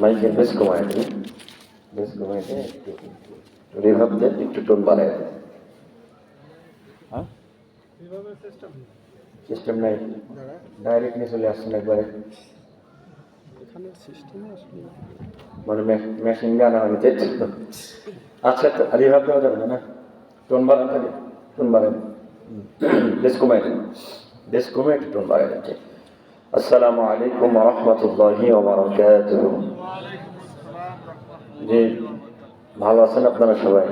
মাইকের বেশ কমায় দিই, বেশ কমায় দিয়ে রিভাব দিয়ে একটু টোন বাড়ায় দেয়। হ্যাঁ, সিস্টেম নাই, ডাইরেক্ট নিয়ে চলে আসছেন একবারে, মানে মেশিন গান আমি দেখছি। আচ্ছা, রিভাব দেওয়া যাবে না, টোন বাড়ান থাকে, টোন বাড়ান, বেশ কমায় দেন, বেশ কমে একটু টোন বাড়ায় দেন। আসসালামু আলাইকুম ওয়া রাহমাতুল্লাহি ওয়া বারাকাতুহু। জি, ভালো আছেন আপনারা সবাই?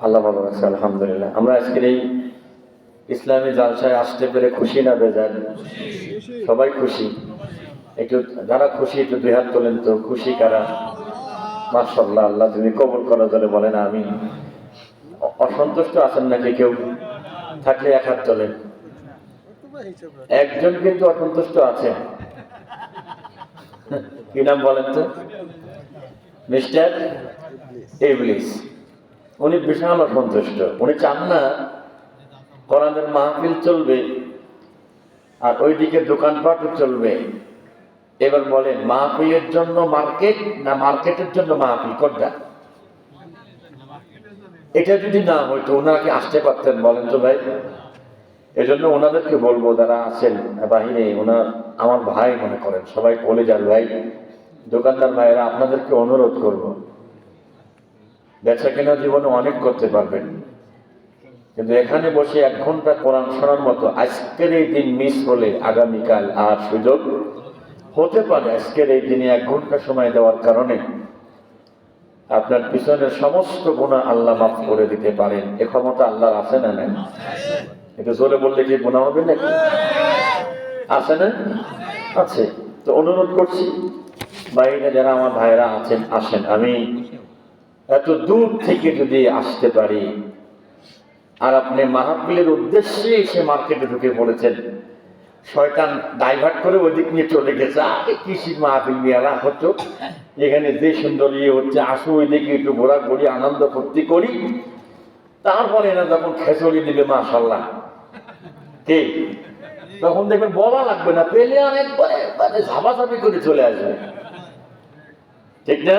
আল্লাহ ভালো আছে, আলহামদুলিল্লাহ। আমরা আজকের এই ইসলামী জালসায় আসতে পেরে খুশি না বেজার? সবাই খুশি। একটু যারা খুশি একটু দুই হাত তোলেন তো। খুশি কারা? মাশাআল্লাহ, আল্লাহ তুমি কবুল করো, জলে বলেন আমিন। অসন্তুষ্ট আছেন নাকি কেউ? থাকলে এক হাত তোলেন। একজন কিন্তু অসন্তুষ্ট আছেন। কি নাম বলেন তো? মিস্টার ইবলিস। উনি বিশাল অসন্তুষ্ট। উনি চান না কোরআনের মাহফিল চলবে আর ওইদিকে দোকানপাটও চলবে। এবার বলেন, মাহফিলের জন্য মার্কেট না মার্কেটের জন্য মাহফিল কোনটা? এটা যদি না হইতো ওনারা কি আসতে পারতেন বলেন তো ভাই? এজন্য ওনাদেরকে বলবো, যারা আছেন বাহিরে, ওনার আমার ভাই মনে করেন, সবাই কলেজার ভাই, দোকানদার ভাইয়েরা, আপনাদেরকে অনুরোধ করব, বেচা কেনা জীবনে অনেক করতে পারবেন, কিন্তু এখানে বসে 1 ঘন্টা কোরআন শোনার মতো আজকের এই দিন মিস হলে আগামীকাল আর সুযোগ হতে পারে। আজকের এই দিনে 1 ঘন্টা সময় দেওয়ার কারণে আপনার পিছনের সমস্ত গুনাহ আল্লাহ মাফ করে দিতে পারেন। এ ক্ষমতা আল্লাহর আছে না নাই? এটা জোরে বললে কি গুনাহ হবে নাকি? আছে না? আছে। তো অনুরোধ করছি, বাইরে যারা আমার ভাইরা আছেন, আসেন। আমি এত দূর থেকে যদি আসতে পারি, আর আপনি মাহফিলের উদ্দেশ্যে এসে মার্কেটে ঢুকে পড়েছেন, শয়তান ডাইভার্ট করে ওই দিক নিয়ে চলে গেছে, আগে কৃষির মাহফিল নিয়ে হতো, এখানে যে সুন্দর ইয়ে হচ্ছে, আসো ওই দিকে একটু ঘোরাঘুরি আনন্দ ফুর্তি করি, তারপরে এরা যখন খেচড়ি দিবে মাশাআল্লাহ, কে তখন দেখবেন বলা লাগবে না, পেলে আর একবারে ঝাপাঝাপি করে চলে আসবে, ঠিক না?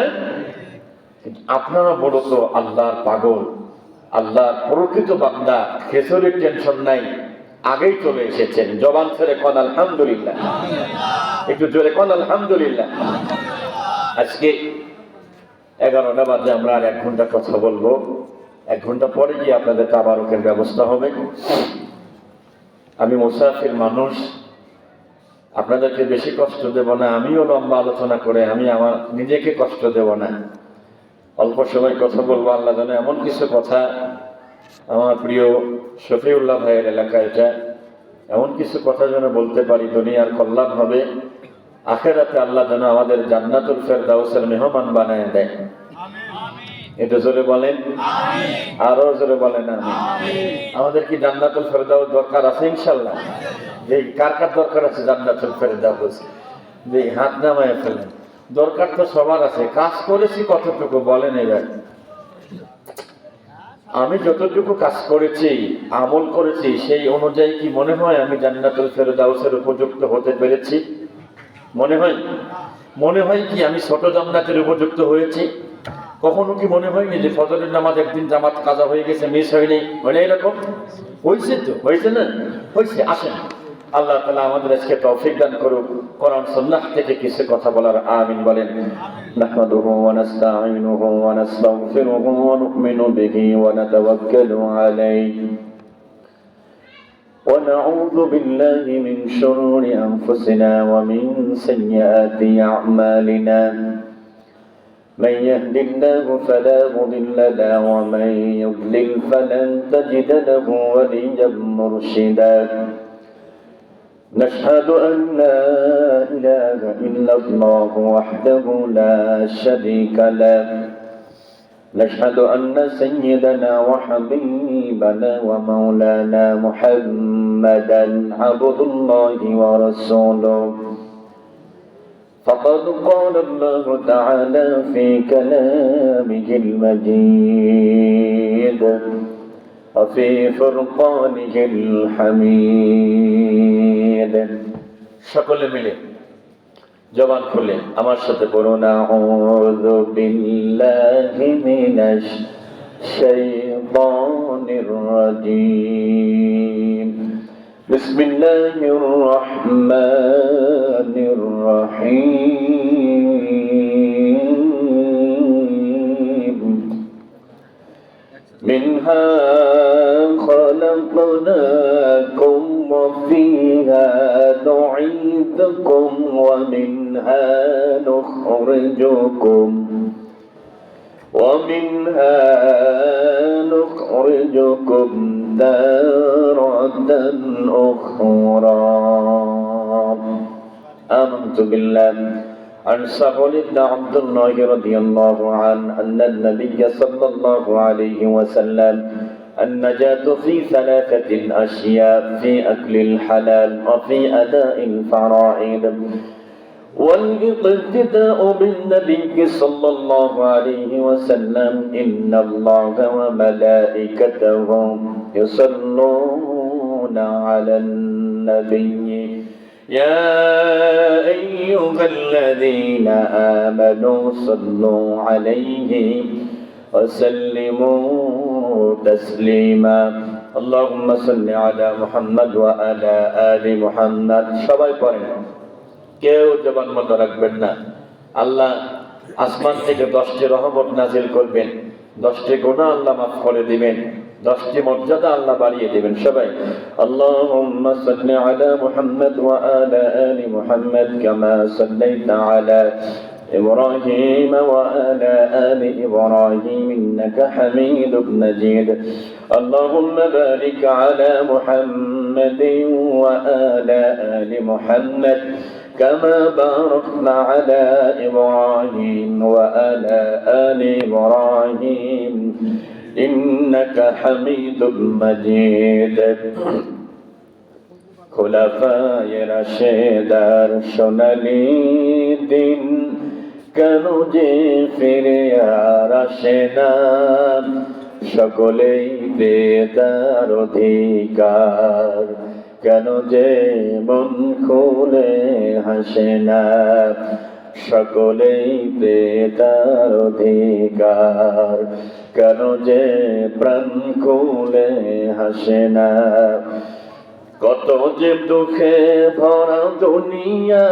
আপনারা বড় তো আল্লাহর পাগল, আল্লাহর প্রকৃত বান্দা, খেচড়ির টেনশন নাই, আগেই চলে এসেছেন। জবান ছেড়ে কোন আলহামদুলিল্লাহ, একটু জোরে কোন আলহামদুলিল্লাহ। আজকে 11টা বাজে, আমরা আর 1 ঘন্টা কথা বলবো। 1 ঘন্টা পরে গিয়ে আপনাদের তাবারুকের ব্যবস্থা হবে। আমি মুসাফির মানুষ, আপনাদেরকে বেশি কষ্ট দেব না, আমিও লম্বা আলোচনা করে আমি আমার নিজেকে কষ্ট দেব না। অল্প সময় কথা বলবো। আল্লাহ জানে এমন কিছু কথা, আমার প্রিয় শফিউল্লাহ ভাইয়ের এলাকা এটা, এমন কিছু কথা যেন বলতে পারি দুনিয়ার কল্যাণ হবে, আখিরাতে আল্লাহ যেন আমাদের জান্নাতুল ফেরদাউসের মেহমান বানায় দেয়। এটা জোরে বলেন, আরো জোরে বলেন আমিন। আমাদের কি জান্নাতুল ফেরদাউস দরকার আছে? ইনশাআল্লাহ। এই কার কার দরকার আছে জান্নাতুল ফেরদাউস? যে হাত নামায় ফেলেন। দরকার তো সবার আছে। কাজ করেছি কতটুকু বলেন এবার? আমি যতটুকু কাজ করেছি, আমল করেছি, সেই অনুযায়ী কি মনে হয় আমি জান্নাতুল ফেরদাউসের উপযুক্ত হতে পেরেছি? মনে হয়? মনে হয় কি আমি ছোট জান্নাতের উপযুক্ত হয়েছি? কখনো কি মনে হয়নি যে ফজরের নামাজ একদিন জামাত কাজা হয়ে গেছে, মিস হয়নি? মানে এরকম হয়েছে তো, হয়েছে না? হয়েছে। আসেন, আল্লাহ তাআলা আমাদের আজকে তৌফিক দান করুক, কোরআন সুন্নাহ থেকে কিছু কথা বলার। আমিন বলেন। নাহমাদুহু ওয়া নাস্তাঈনুহু ওয়া নাস্তাগফিরুহু ওয়া নু'মিনু বিহি ওয়া নাতাওয়াক্কালু আলাইহি ওয়া নাউযু বিল্লাহি মিন শুরুরি আনফুসিনা ওয়া মিন সাইয়্যাতি আ'মালিনা। من يهد الله فلا مضل له ومن يضلل فلن تجد له وليا مرشدا. نشهد أن لا إله إلا الله وحده لا شريك له. نشهد أن سيدنا وحبيبنا ومولانا محمدا عبد الله ورسوله. فقد قال الله تعالى في كلامه المجيد وفي فرقانه الحميد. সকলে মিলে জবান খুলে আমার সাথে পড়ুন, আউযু বিল্লাহি মিনাশ শাইতানির রাজীম, বিসমিল্লাহির রহমানির রহিম। মিনহা خلقناكم وفيها نعيدكم ومنها نخرجكم تارة أخرى. آمنت بالله. عن سهل بن عبد الله رضي الله عنه أن النبي صلى الله عليه وسلم النجاة في ثلاثة أشياء: في أكل الحلال وفي أداء الفرائض والاقتداء بالنبي صلى الله عليه وسلم. إن الله وملائكته يصلون على النبي يا أيها الذين آمنوا صلوا عليه وسلموا تسليما. اللهم صل على محمد وعلى آل محمد. সবাই পড়েন, কেউ জবান বন্ধ রাখবেন না। আল্লাহ আসমান থেকে 10টি রহমত নাজিল করবেন, 10টি গুনাহ আল্লাহ মাফ করে দিবেন, 10টি মর্যাদা আল্লাহ বাড়িয়ে দিবেন। সবাই আল্লাহুম্মা সাল্লি আলা মুহাম্মাদ ওয়া আলা আলি মুহাম্মাদ কামা সাল্লাইতা আলা إبراهيم وعلى آل إبراهيم إنك حميد مجيد. اللهم بارك على محمد وعلى آل محمد كما باركنا على إبراهيم وعلى آل إبراهيم إنك حميد مجيد. خلفاء রাশেদার সোনালী দিন কেন যে ফিরে আর আসে না, সকলেই বেতার অধিকার, কেন যে মন খুলে হাসে না, সকলেই বেতার অধিকার, কেন যে প্রাণ খুলে হাসে না। কত যে দুঃখে ভরা দুনিয়া,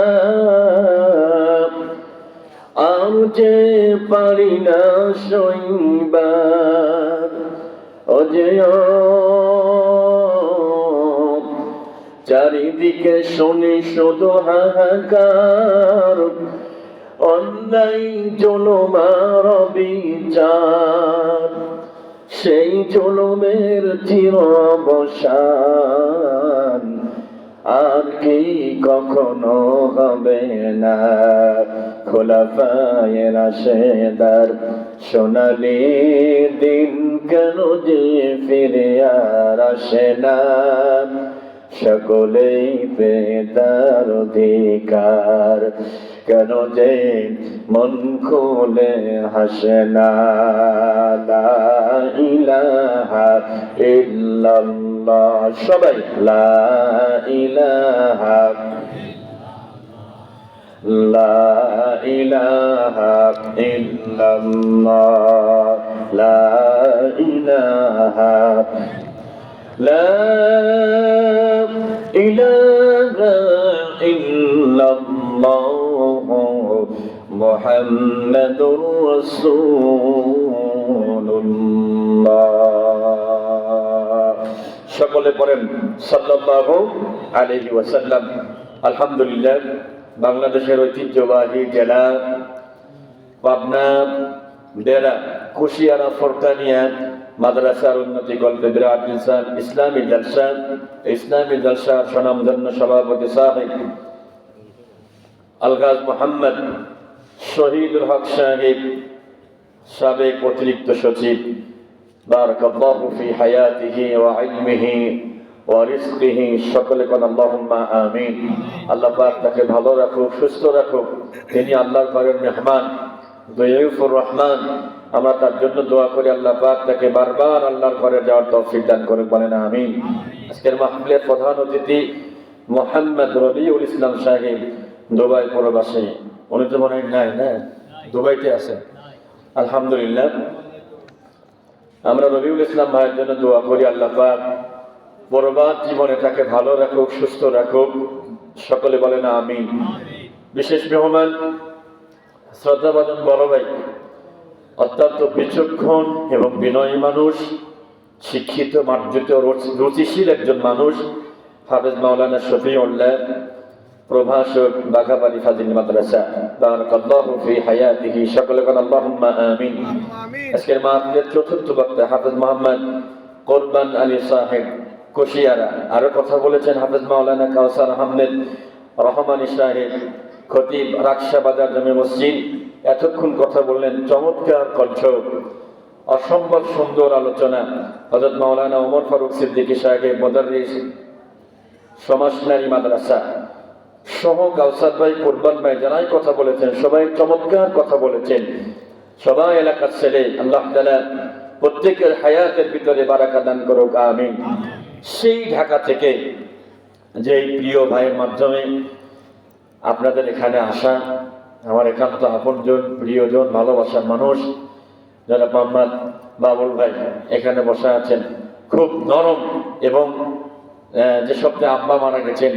আর যে পারি না সইবার, অজেয় চারিদিকে শুনি শুধু হাহাকার, অন্যায় জুলুমার বিচার, সেই জুলুমের চির অবসান আর কি কখনো হবে না। খোলাফায়ে রাশেদার সোনালী দিন কেন যে ফিরে আর আসে না, সকলেই বেতার অধিকার, কেন যে মন খুলে হাসে না। লা ইলাহা ইল্লাল্লাহ। সবাই লা ইলাহা লা ইলাহা ইল্লাল্লাহ, লা ইলাহা লা ইলাহা ইল্লাল্লাহ মুহাম্মাদুর রাসূলুল্লাহ। সকলে পড়েন সাল্লাল্লাহু আলাইহি ওয়াসাল্লাম। আলহামদুলিল্লাহ, বাংলাদেশের ঐতিহ্যবাহী জেলা পাবনা বেড়া কুশিয়ারা ফরকানিয়া মাদ্রাসার উন্নতি গল্পে বিরাট ইনসান ইসলামী জলসার স্বনামধন্য সভাপতি সাহেব আলগাজ মোহাম্মদ শহীদুল হক সাহেব, সাবেক অতিরিক্ত সচিব, বারাকাল্লাহু ফি হায়াতিহি ওয়া ইলমিহি ওয়া রিজকিহি, সকলে কোন আল্লাহুম্মা আমিন। আল্লাহ পাক তাকে ভালো রাখুক, সুস্থ রাখুক। তিনি আল্লাহর ঘরের মেহমান, দয়াফুর রহমান। আমরা তার জন্য দোয়া করি আল্লাহ পাক তাকে বারবার আল্লাহর ঘরে যাওয়ার তৌফিক দান করুক, বলেন আমিন। আজকের মাহফিলের প্রধান অতিথি মোহাম্মদ রবিউল ইসলাম সাহেব, দুবাই প্রবাসী, উনি তো মনে হয় নাই না, দুবাইতে আছেন। আলহামদুলিল্লাহ, আমরা রবিউল ইসলাম ভাইয়ের জন্য দোয়া করি, আল্লাহ পাক বরবাদ জীবনে তাকে ভালো রাখুক, সুস্থ রাখুক, সকলে বলেন আমিন। বিশেষ মেহমান শ্রদ্ধাভাজন বড় ভাই, অত্যন্ত বিচক্ষণ এবং বিনয়ী মানুষ, শিক্ষিত, মার্জিত, রুচিশীল একজন মানুষ, হাফেজ মাওলানা শফিউল্লাহ, প্রভাষক, বাঘাবাড়ি ফাজিল মাদ্রাসা, বারাকাল্লাহু ফি হায়াতিহি, সকলে বলেন আল্লাহুম্মা আমিন। আজকের মাহফিলের চতুর্থ বক্তা হাফেজ মোহাম্মদ কোরবান আলী সাহেব কুশিয়ারা, আরো কথা বলেছেন হাফেজ মাওলানা কাউসার আহমেদ রহমানী সাহেব, খতিব, রাকশা বাজার জামে মসজিদ, এতক্ষণ কথা বললেন, চমৎকার কণ্ঠ, অসম্ভব সুন্দর আলোচনা। হযরত মাওলানা ওমর ফারুক সিদ্দিকী সাহেব, মুদাররিস, সমাজনারী মাদ্রাসা সহ কাউসার ভাই, কোরবান ভাই, যারাই কথা বলেছেন সবাই চমৎকার কথা বলেছেন। সবাই এলাকার ছেলে, আল্লাহ তাআলা প্রত্যেকের হায়াতের ভিতরে বারাকা দান করুক, আমিন। সেই ঢাকা থেকে যে প্রিয় ভাইয়ের মাধ্যমে আপনাদের এখানে আসা, আমার একান্ত আপনজন, প্রিয়জন, ভালোবাসার মানুষ যারা মোহাম্মদ বাবুল ভাই এখানে বসে আছেন, খুব নরম, এবং যে সপ্তাহে আব্বা মারা গেছেন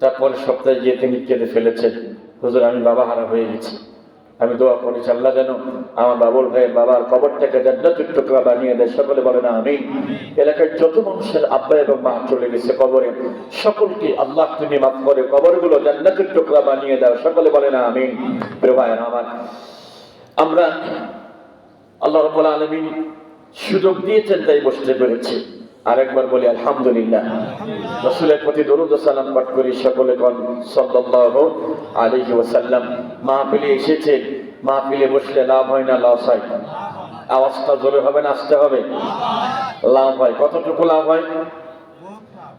তারপরে সপ্তাহে গিয়ে তিনি কেঁদে ফেলেছেন, হুজুর আমি বাবা হারা হয়ে গেছি। আমি দোয়া করেছি আল্লাহ যেন আমার বাবুল ভাইয়ের বাবার কবরটাকে জান্নাতুল টুকরা বানিয়ে দেয়, সকলে বলে না আমিন। এলাকার যত মানুষের আব্বা এবং মা চলে গেছে কবরে, সকলকে আল্লাহ তুমি মাফ করে কবরগুলো জান্নাতুল টুকরা বানিয়ে দাও, সকলে বলে না আমিন। প্রিয় ভাইয়েরা আমার, আমরা আল্লাহ রাব্বুল আলামিন সুযোগ দিয়েছেন তাই বসতে পেরেছি। আরেকবার বলি আলহামদুলিল্লাহ। রাসূলের প্রতি দরুদ ও সালাম পাঠ করি, সকলে কোন সাল্লাল্লাহু আলাইহি ওয়াসাল্লাম। মাহফিলে এসেছে, মাহফিলে বসলে লাভ হয় না লস হয়? আওয়াজটা জোরে হবে না আস্তে হবে? লাভ হয়। কতটুকু লাভ হয়?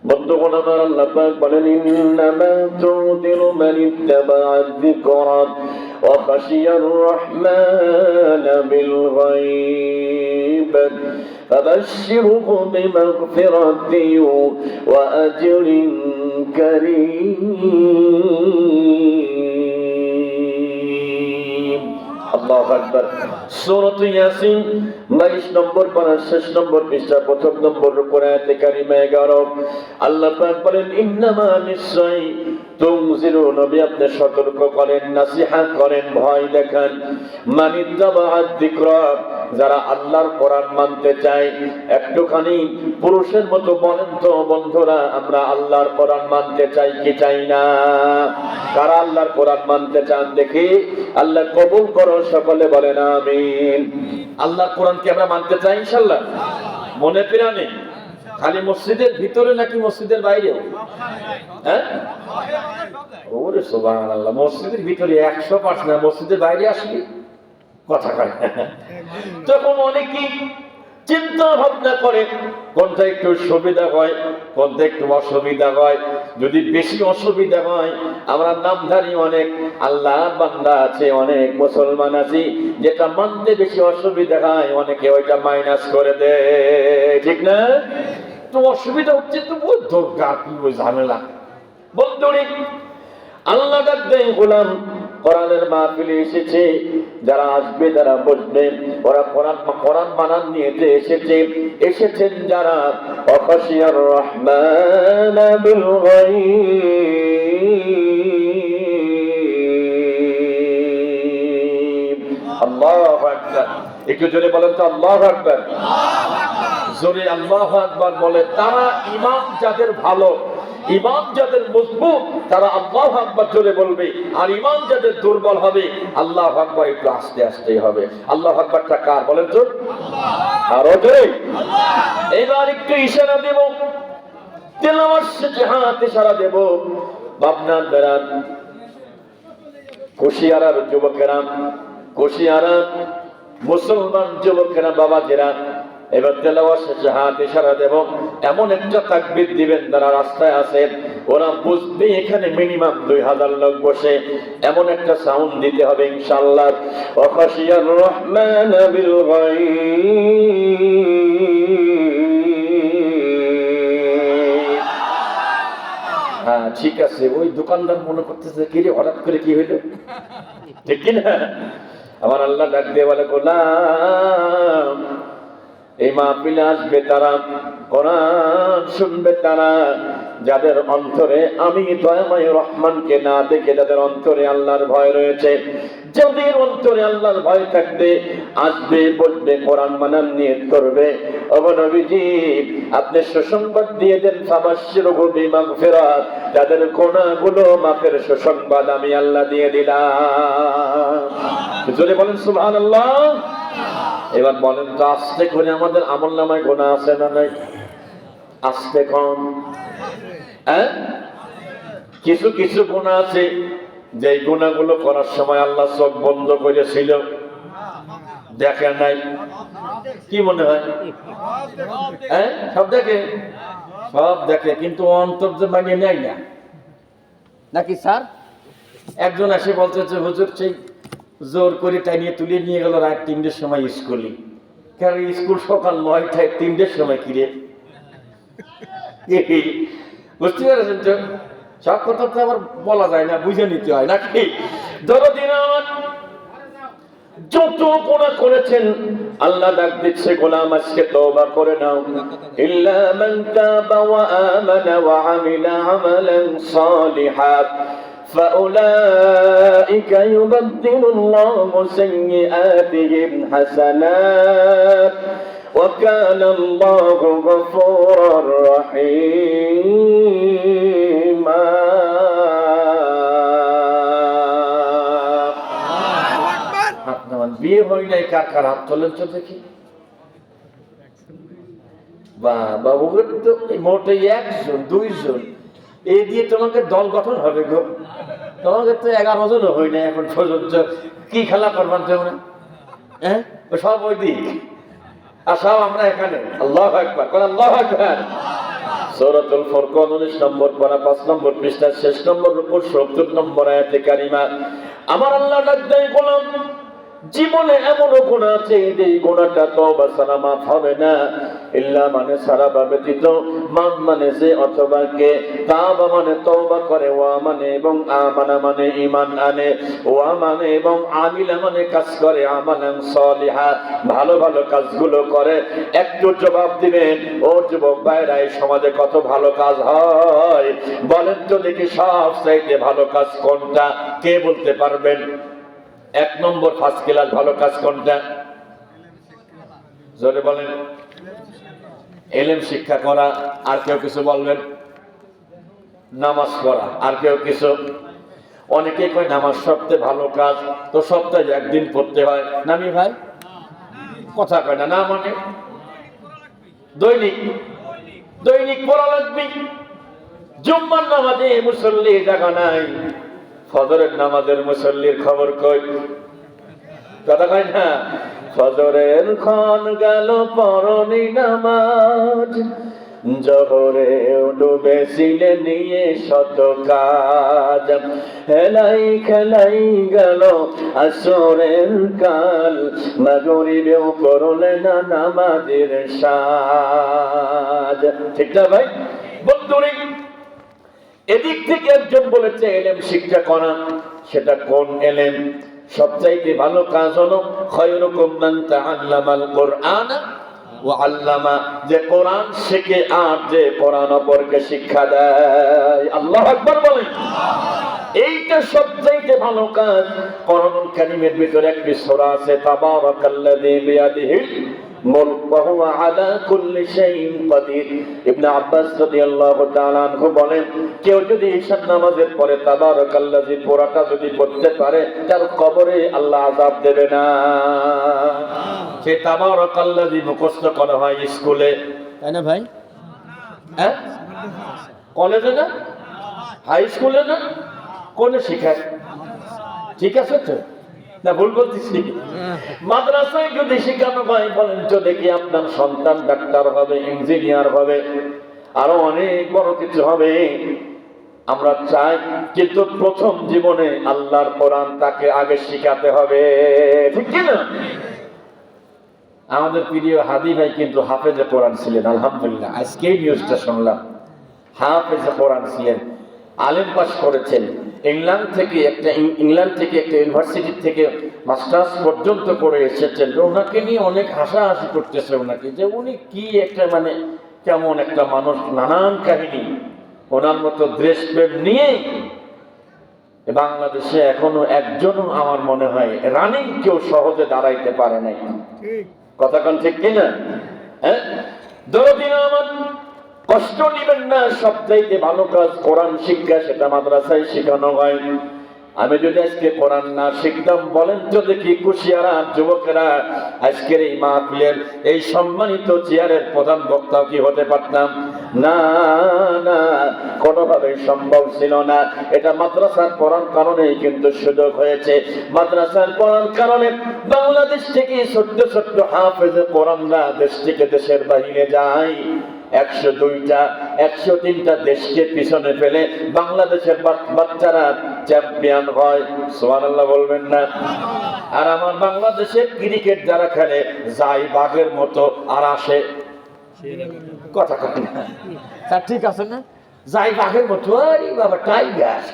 বন্ধুগণ আমার, আল্লাহ পাক বলেন ইন্নামা তুযিরু মান ইত্তাবা'a যিকরা ওয়া খাশিয়ার রাহমান বিল গায়ব ফাবাশশিরহু বিমাগফিরাতিন ওয়া আজরিন কারীম। আল্লাহু আকবার। সূরা ইয়াসিন 22 নম্বর পারা 6 নম্বর পৃষ্ঠা 1 নম্বর আয়াতে কারিমা 11। আল্লাহ পাক বলেন ইন্নামা নিশ্চয় তুনজিরু, নবী আপনি সতর্ক করেন, নসিহত করেন, ভয় দেখান, মানিত্তাবা'আ যিকরা, যারা আল্লাহর কোরআন মানতে চায়। একটুখানি পুরুষের মতো বলেন তো বন্ধুরা, আমরা আল্লাহর কোরআন মানতে চাই কি চাই না? কারা আল্লাহর কোরআন মানতে চান দেখি? আল্লাহ কবুল করো, সকলে বলেন আমিন। আল্লাহর কোরআনকে আমরা মানতে চাই ইনশাআল্লাহ, মনে প্রাণে। খালি মসজিদের ভিতরে নাকি মসজিদের বাইরেও? হ্যাঁ, ওরে সুবহানাল্লাহ, মসজিদের ভিতরে 100% না, মসজিদের বাইরে আসলে কথা কয়। তখন অনেকেই চিন্তা ভাবনা করে কোনটা একটু সুবিধা হয়, কোনটা একটু অসুবিধা হয়। যদি বেশি অসুবিধা হয়, আমরা নামধারী অনেক আল্লাহ বান্দা আছে, অনেক মুসলমান আছি, যেটা মানতে বেশি অসুবিধা হয় অনেকে ওইটা মাইনাস করে দেয়, ঠিক না? তো অসুবিধা হচ্ছে তো বহুত দরকার, কি ওই ঝামেলা। বন্ধুরে, আল্লাহ ডাক দেয় গোলাম, কোরআনের মাহফিলে এসেছে যারা আসবে, যারা বসবে, ওরা কোরআন মানান নিয়ে এসেছেন যারা ওয়াখাশিয়ার রহমান বিল গায়ব। আল্লাহু আকবার। একটু জোরে বলেন তো আল্লাহু আকবার। জোরে আল্লাহু আকবার বলে তারা ঈমান যাদের ভালো, ঈমান যাদের মজবুত, তারা আল্লাহু আকবার জোরে বলবে। আর ঈমান যাদের দুর্বল হবে, আল্লাহু আকবার একটু আস্তে আস্তে হবে। আল্লাহু আকবারটা কার বলেন তো? আরো জোরে। এবার একটু ইশারা দেব, তেলাওয়াত শেষে হাত ইশারা দেব। বাবনার বেরান, কুশিয়ারার যুবকেরা, কুশিয়ারার মুসলমান যুবকেরা, বাবাজিরা, এবার তেলাওয়াত শেষে হাত ইশারা দেব। এমন একটা তাকবীর দিবেন যারা রাস্তায় আছে ওরা বুঝবে এখানে মিনিমাম 2000 লোক বসে। এমন একটা সাউন্ড দিতে হবে ইনশাআল্লাহ। ওয়াখাশিয়ার রহমান বিল গায়ব। ঠিক আছে, ওই দোকানদার মনে করতেছে কি রে হঠাৎ করে কি হইলো, ঠিক কিনা? আমার আল্লাহ ডাক দিয়ে বলে, গোলাম, এই মাহফিলে আসবে তারা, কোরআন শুনবে তারা, যাদের অন্তরে আমি দয়াময় রহমানকে না দেখে যাদের অন্তরে আল্লাহর ভয় রয়েছে, যাদের অন্তরে আল্লাহর ভয় থাকবে, আসবে, বসবে, কোরআন মানার নিয়ত করবে। ওগো নবীজি, আপনি সুসংবাদ দিয়ে দেন, ফাবাশশিরহু বিমাগফিরাত, তাদের গুনাহগুলো মাফের সুসংবাদ আমি আল্লাহ দিয়ে দিলাম। জোরে বলেন সুবহানাল্লাহ। এবার বলেন তো, আস্তে করে আমাদের আমলনামায় গুনাহ আছে না নাই? আস্তে কম, হ্যাঁ? কিছু কিছু গুনাহ আছে যে গুনাহগুলো করার সময় আল্লাহ চোখ বন্ধ করেছিল, দেখে নাই। কি মনে হয়? হ্যাঁ, সব দেখে, সব দেখে, কিন্তু অন্তর যে মানিয়ে নেয় না, নাকি স্যার? একজন এসে বলতেছে, হুজুর সেই জোর করে টাইনিয়ে তুলে নিয়ে গেল রাত 3টের সময় স্কুলে। কারণ স্কুল সকাল 9টায়, 3টের সময় কিরে? বুঝতে পারছেন তো? সব কথা তো আবার বলা যায় না, বুঝে নিতে হয় নাকি? ধরো দিন আমার যত গুনাহ করেছেন আল্লাহ ডাক দিচ্ছে, গোলাম আজকে তওবা করে নাও। ইল্লা মান তাবা ওয়া আমানা ওয়া আমিলা আমালান সালিহান فأولئك يبدل الله سيئاتهم حسنات وكان الله غفورا رحيما। বিয়ে হয় নাই কার কার হাত তোলেন তো দেখি। বাবা, তো মোটে 1 জন 2 জন, এই দিয়ে তোমাকে দল গঠন হবে গো। তোমাকে তো 11 জনও হয় না এখন পর্যন্ত। কি খেলা করবেন তোমরা? হ্যাঁ, সব ওই দিক, আর সব আমরা এখানে। আল্লাহু আকবার, আল্লাহু আকবার। সূরাতুল ফুরকান 19 নম্বর পারা 5 নম্বর পৃষ্ঠার শেষ নম্বর রুকুর 70 নম্বর আয়াতে কারিমা। আমার আল্লাহ ডাক দেয়, গোলাম, জীবনে এমন গুনাহ আছে এই গুনাহটা তওবা ছাড়া মাফ হবে না। ইল্লা মানে ছাড়া ব্যতীত, মান মানে যে অথবা কে, তাওবা মানে তওবা করে, ওয়া মানে এবং আমানা মানে ঈমান আনে, ওয়া মানে এবং আমিলা মানে কাজ করে, আমালান সালিহা ভালো ভালো কাজগুলো করে। একটু জবাব দিবেন, ও যুবক ভাইরা, এই সমাজে কত ভালো কাজ হয় বলেন তো দেখি, সবচাইতে ভালো কাজ কোনটা? কে বলতে পারবেন? 1 নম্বর ফার্স্ট ক্লাস ভালো কাজ কোনটা? জোরে বলেন। ইলম শিক্ষা করা। আর কেউ কিছু বলবেন? নামাজ পড়া। আর কেউ কিছু? অনেকেই কয় নামাজ সবচেয়ে ভালো কাজ, তো সপ্তাহে 1 দিন পড়তে হয়। নামি ভাই কথা কয় না, না মানে দৈনিক দৈনিক পড়া লাগবে। জুম্মার নামাজে মুসল্লি জায়গা নাই, ফজরের নামাজের মুসল্লির খবর কই? কথা কয় না? ফজরের ক্ষণ গেল পরনি নামাজ, জোহরে ডুবেছিলে নিয়ে শত কাজ, হেলাই খেলাই গেল আসরের কাল, মাগরিবেও করলে না নামাজের সাজ। ঠিক না ভাই? বন্ধুরে, এদিক থেকে একজন বলেছে ইলম শিক্ষা করা। সেটা কোন ইলম? সবচাইতে ভালো কাজ হলো খায়রুকুম মান তাআল্লামাল কুরআন ওয়া আল্লামা, যে কোরআন শেখে আর যে কোরআন অপরকে শিক্ষা দেয়। আল্লাহু আকবার বলেন। এইটা সবচাইতে ভালো কাজ। কোরআনুল কারীমের ভিতরে একটি সূরা আছে, তাবারাকাল্লাযী বিয়াদিহিল মুলক ওয়া হুয়া আলা কুল্লি শাইইন কাদির। ইবনে আব্বাস রাদিয়াল্লাহু তাআলা আনহু বলেন, কেউ যদি ঈশার নামাজের পরে তাবারাকাল্লাযী পুরাটা যদি পড়তে পারে, তার কবরে আল্লাহ আযাব দেবে না। সে তাবারাকাল্লাযী মুখস্থ করা হয় স্কুলে, তাই না ভাই? হ্যাঁ, কলেজে না, হাই স্কুলে না, কোনে শেখায়? ঠিক আছে তো না, ভুল বলতেছি? মাদ্রাসায় যদি শেখানো হয়, বলেন তো দেখি, আপনার সন্তান ডাক্তার হবে, ইঞ্জিনিয়ার হবে, আরো অনেক বড় কিছু হবে, আমরা চাই। কিন্তু প্রথম জীবনে আল্লাহর কোরআন তাকে আগে শিখাতে হবে, ঠিক কিনা? আমাদের প্রিয় হাদি ভাই কিন্তু হাফেজে কোরআন ছিলেন, আলহামদুলিল্লাহ। আজকেই নিউজটা শুনলাম, হাফেজে কোরআন ছিলেন। আলেম পাস করেছেন, ইংল্যান্ড থেকে একটা ইউনিভার্সিটি থেকে মাস্টার্স পর্যন্ত করে এসেছেন। ওনাকে নিয়ে অনেক হাসাহাসি করতেছে ওনাকে, যে উনি কি একটা মানে কেমন একটা মানুষ, নানান কাহিনী। ওনার মতো দেশপ্রেম নিয়ে বাংলাদেশে এখনো একজনও আমার মনে হয় রানিং কেউ সহজে দাঁড়াইতে পারে নাই। কথা কোন ঠিক কিনা? হ্যাঁ, দরদিন আমার কষ্ট নিবেন না, সবচাইতে ভালো কাজ কোরআন শিক্ষা, সেটা মাদ্রাসায় শেখানো হয়। আমি যদি আজকে কোরআন না শিখতাম, বলেন তো দেখি কুশিয়ারা যুবকেরা আজকের এই মাহফিলের এই সম্মানিত চেয়ারের প্রধান বক্তা কি হতে পারতাম? না না, কোনোভাবেই সম্ভব ছিল না। এটা মাদ্রাসার পড়ার কারণেই কিন্তু সুযোগ হয়েছে। মাদ্রাসার পড়ার কারণে বাংলাদেশ থেকে ছোট্ট ছোট্ট হাফেজে কোরআনরা দেশ থেকে দেশের বাইরে যায়। 102টা 103টা দেশকে পিছনে ফেলে বাংলাদেশের বাচ্চারা চ্যাম্পিয়ন হয়। সুবহানাল্লাহ বলবেন না? আর আমার বাংলাদেশের ক্রিকেট যারা খেলে যায় বাঘের মতো আর আসে, কথা কথা না স্যার ঠিক আছে না, যায় বাঘের মতো, আরে বাবা টাইগার,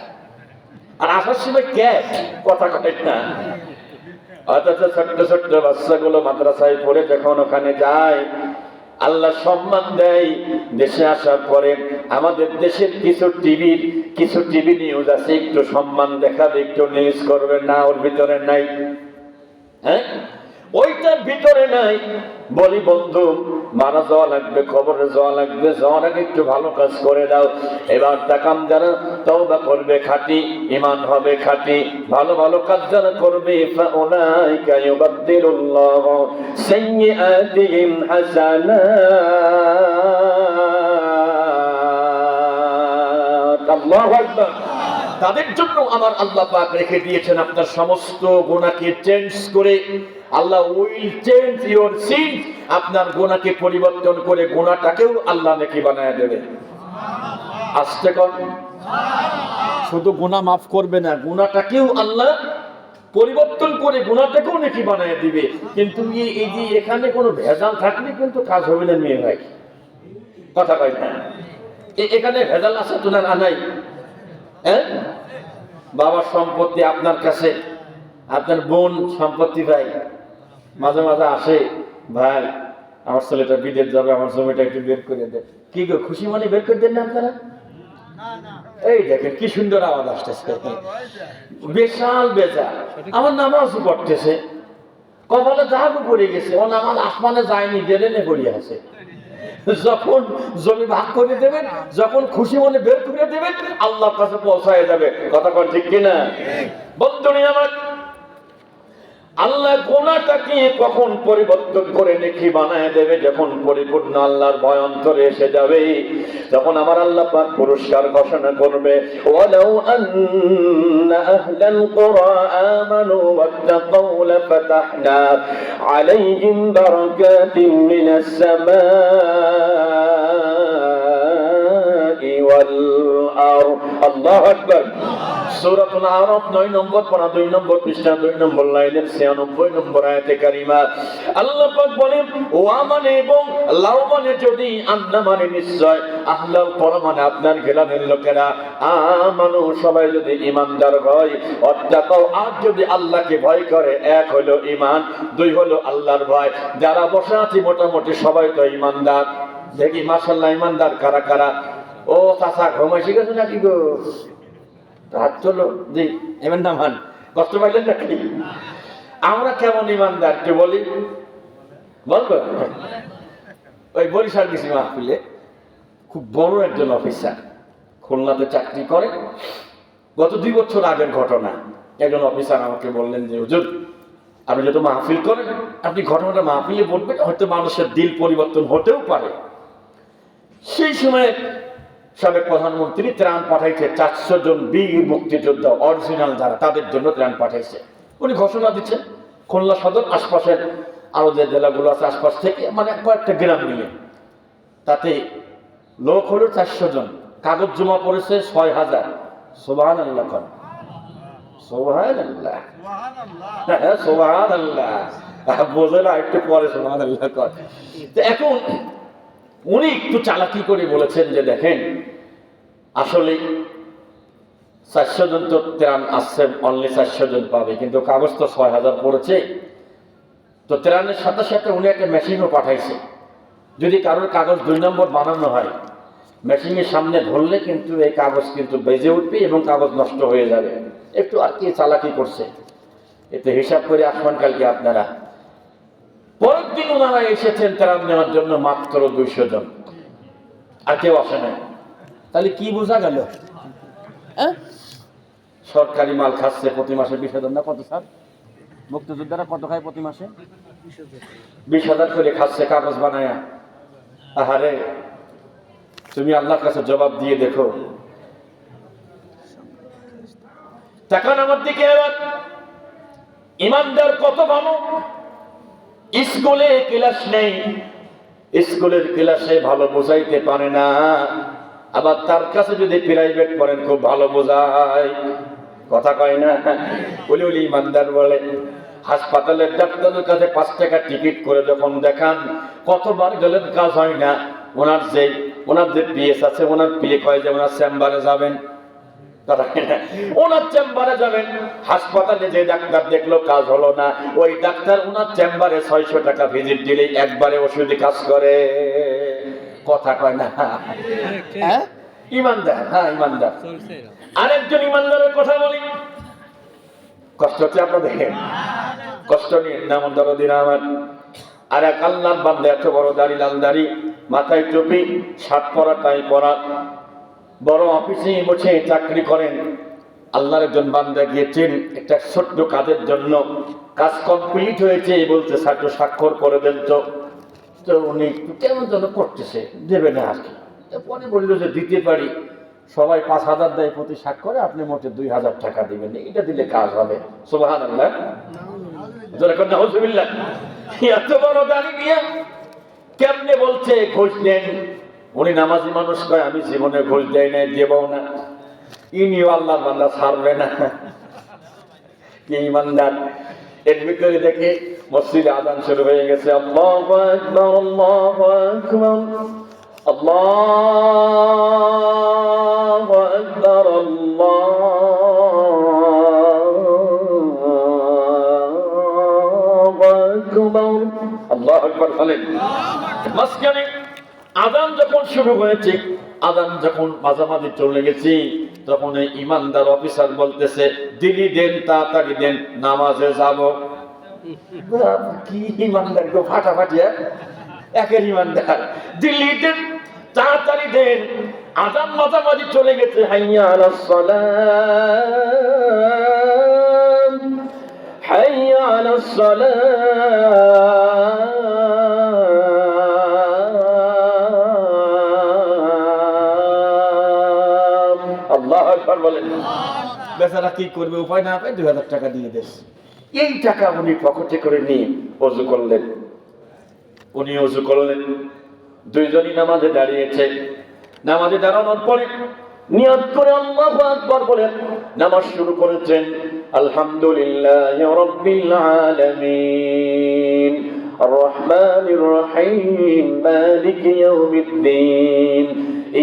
আর আসার সময় ক্যাচ, কথা কথা না। অথচ ছোট্ট ছোট্ট বাচ্চাগুলো মাদ্রাসায় পড়ে যখন ওখানে যায়, আল্লাহ সম্মান দেয়। দেশে আসার পরে আমাদের দেশের কিছু টিভি নিউজ আছে, একটু সম্মান দেখাবে, একটু নিউজ করবে না, ওর ভিতরে নাই। হ্যাঁ, ওইটার ভিতরে নাই। বলি বন্ধু, মারা যাওয়া লাগবে, খবরে যাওয়া লাগবে, যাওয়ার আগে একটু ভালো কাজ করে দাও। এবার তাকাম যারা তওবা করবে খাঁটি, ঈমান হবে খাঁটি, ভালো ভালো কাজ যারা করবে, ফাউলাইকা ইউবাদদিলুল্লাহু সাইয়্যাতিহিম হাসানাত। আল্লাহু আকবার। তাদের জন্য আমার আল্লাহ পাক রেখে দিয়েছেন আপনার সমস্ত গুনাহকে চেঞ্জ করে। আল্লাহ উইল চেঞ্জ ইওর সিন, আপনার গুনাহকে পরিবর্তন করে গুনাহটাকেও আল্লাহ নেকি বানায় দেবে। আস্তে কর, শুধু গুনাহ মাফ করবে না, গুনাহটাকেও আল্লাহ পরিবর্তন করে গুনাহটাকেও নেকি বানায় দিবে। কিন্তু এই যে এখানে কোনো ভেজাল থাকলে কিন্তু কাজ হবে না মেয়ে ভাই, কথা কয় না। এখানে ভেজাল আছে তো না নাই? হ্যাঁ, বাবার সম্পত্তি আপনার কাছে, আপনার বোন সম্পত্তি ভাই মাঝে মাঝে আসে, ভাই আমার ছেলেটা বিদেশ যাবে, আমার জমিটা একটু বের করে দেন। কি গো, খুশি মনে বের করে দেন না আপনারা? এই দেখেন কি সুন্দর আওয়াজ আসতেছে, বিশাল বেজা। আমার নামাজও পড়তেছে, কপালে দাগও পড়ে গেছে, ও নামাজ আসমানে যায়নি, ডেরেনে পড়ে আছে। যখন জমি ভাগ করে দেবেন, যখন খুশি মনে বের করে দেবেন, আল্লাহর কাছে পৌঁছায় যাবে। কথা কোন ঠিক কিনা? বন্ধুনি আমার, আল্লাহ গুনাহটাকে কখন পরিবর্তন করে নেকি বানায় দেবে, যখন পরিপূর্ণ আল্লাহর ভয় অন্তরে এসে যাবে, তখন আমার আল্লাহ পাক পুরস্কার ঘোষণা করবে। ওয়ালাউ আন্না আহলাল কুরা আমানু ওয়াত্তাকাউ লাফাতাহনা আলাইহিম বারাকাতিন মিনাস সামাই ওয়াল আরদ। আল্লাহু আকবার। সূরাতুল আরাফ 9 নম্বর পারা 2 নম্বর পৃষ্ঠা 2 নম্বর লাইনের 96 নম্বর আয়াতে কারিমা আল্লাহ পাক বলেন, ওয়া মানে এবং লাউ মানে যদি, আন্না মানে নিশ্চয়, আহলাল কুরা মানে আপনার গেলানের লোকেরা, আমানু সবাই যদি ঈমানদার হয়, ওয়াত্তাকাউ আর যদি আল্লাহকে ভয় করে, এক হলো ঈমান, দুই হলো আল্লাহর ভয়। যারা বসে আছি মোটামুটি সবাই তো ঈমানদার, দেখি মাশাআল্লাহ ঈমানদার কারা কারা? ও চাচা ঘুমাইছি গেছে নাকি গো? হাত চলো জি, এমন না মান, কষ্ট পাইলেন নাকি? আমরা কেমন ইমানদার কে বলি, বলবো? ওই বরিশাল গেছি মাহফিলে, খুব বড় একজন অফিসার, খুলনাতে চাকরি করে। গত 2 বছর আগের ঘটনা। একজন অফিসার আমাকে বললেন যে হুজুর, আপনি যত মাহফিল করেন, আপনি ঘটনাটা মাহফিলে বলবেন, হয়তো মানুষের দিল পরিবর্তন হতেও পারে। সেই সময় সাবেক প্রধানমন্ত্রী ত্রাণ পাঠাইছে 400 জন বীর মুক্তিযোদ্ধা, অরিজিনাল যারা, তাদের জন্য ত্রাণ পাঠাইছে। উনি ঘোষণা দিচ্ছেন খুলনা সদর আশপাশের আরো যে জেলাগুলো আছে আশপাশ থেকে, মানে কয়েকটা গ্রাম নিয়ে, তাতে লোক হলো 400 জন, কাগজ জমা পড়েছে 6000। সুবহানাল্লাহ, সুবহানাল্লাহ, সুবহানাল্লাহ, বোঝে না একটু পরে সুবহানাল্লাহ কর। তো এখন উনি একটু চালাকি করে বলেছেন যে দেখেন, আসলে 400 জন তো ত্রাণ আসছে, অনলি 400 জন পাবে, কিন্তু কাগজ তো 6000 পড়েছে। তো ত্রাণের সাথে সাথে উনি একটা মেশিনও পাঠাইছে, যদি কারোর কাগজ 2 নম্বর বানানো হয়, মেশিনের সামনে ধরলে কিন্তু এই কাগজ কিন্তু বেজে উঠবে এবং কাগজ নষ্ট হয়ে যাবে। একটু আর কি চালাকি করছে, এতে হিসাব করে আসবেন কালকে আপনারা। পরের দিন ওনারা এসেছেন ত্রাণ নেওয়ার জন্য, মাত্র 200 জন, আর কেউ আসে না। তাহলে কি বোঝা গেল? সরকারি মাল খাচ্ছে প্রতি মাসে 20,000 না কত স্যার? মুক্তিযোদ্ধারা কত খায় প্রতি মাসে? 20,000 করে খাচ্ছে কাগজ বানায়া। আহারে, তুমি আল্লাহর কাছে জবাব দিয়ে দেখো। টাকা নামার দিকে এবার ইমানদার কত ভালো। স্কুলে ক্লাস নেই, স্কুলের ক্লাসে ভালো বোঝাইতে পারে না, আবার তার কাছে যদি প্রাইভেট পড়েন খুব ভালো বোঝায়, কথা কয় না? উলি উলি ইমানদার বলে। হাসপাতালের ডাক্তারের কাছে 5 টাকা টিকিট করে যখন দেখান, কতবার গেলেন কাজ হয় না। ওনার যে পিএস আছে, ওনার পিএ কয় যে ওনার চেম্বারে যাবেন, ওনার চেম্বারে যাবেন। হাসপাতালে যে ডাক্তার দেখলো কাজ হলো না, ওই ডাক্তার ওনার চেম্বারে 600 টাকা ভিজিট দিলেই একবারে ওষুধে কাজ করে, কথা কয় না? ইমানদার, হ্যাঁ ইমানদার। আরেকজন ইমানদারের কথা বলি, কষ্ট হচ্ছে আপনাদের? কষ্ট নিয়ে নাম দরদিন আমার। আর এক আল্লাহর বান্দা, এত বড় দাড়ি, লাল দাড়ি, মাথায় টুপি, শার্ট পরা, টাই পরা, বড় অফিসে বসে চাকরি করেন। আল্লাহর একজন বান্দা গিয়েছেন একটা ছোট্ট কাজের জন্য, কাজ কমপ্লিট হয়েছে, বলতে একটু স্বাক্ষর করে দেন তো। তো উনি কেমন যেন করতেছে, দেবে না আর কি। পরে বললো যে দিতে পারি। সবাই 5,000 দেয় প্রতি স্বাক্ষরে, আপনি মোটে 2,000 টাকা দিবেন, এটা দিলে কাজ হবে। সুবহানাল্লাহ, নাউজুবিল্লাহ। এত বড় দাড়ি নিয়ে কেমনে বলছে ঘুষ দেন? উনি নামাজি মানুষ, কয় আমি জীবনে ঘুষ দেয় নাই, দেবও না। ইনিও আল্লাহর বান্দা, ছাড়বে না। কি ইমানদার! এর ভিতরে দেখে মসজিদে আযান শুরু হয়ে গেছে। আল্লাহু আকবার, আল্লাহু আকবার, আল্লাহু আকবার, আল্লাহু আকবার, আল্লাহু আকবার বলেন। মাঝখানে আযান যখন শুরু হয়েছে, আযান যখন মাঝামাঝি চলে গেছি, তখন এই ইমানদার অফিসার বলতেছে, দিলি দেন, তাড়াতাড়ি দেন, নামাজে যাব। কি ইমানদার গো, ফাটাফাটি! একের ইমানদার, দিল্লি দেন, তাড়াতাড়ি দেন। আযান মাঝামাঝি চলে গেছে, হাইয়া আলাস সালাম, হাইয়া আলাস সালাম। আল্লাহু আকবার বলেন। বেচারা কি করবে, উপায় না পায় 2,000 টাকা দিয়ে দেশ। এই টাকা উনি পকেটে করে নিয়ে ওযু করলেন। উনি ওযু করলেন, দুইজনই নামাজে দাঁড়িয়েছে। নামাজে দাঁড়ানোর পরে নিয়ত করে আল্লাহু আকবার বলে নামাজ শুরু করেছেন। আলহামদুলিল্লাহি রাব্বিল আলামিন, আর রহমানির রহিম, মালিকি ইয়াউমিদ্দিন,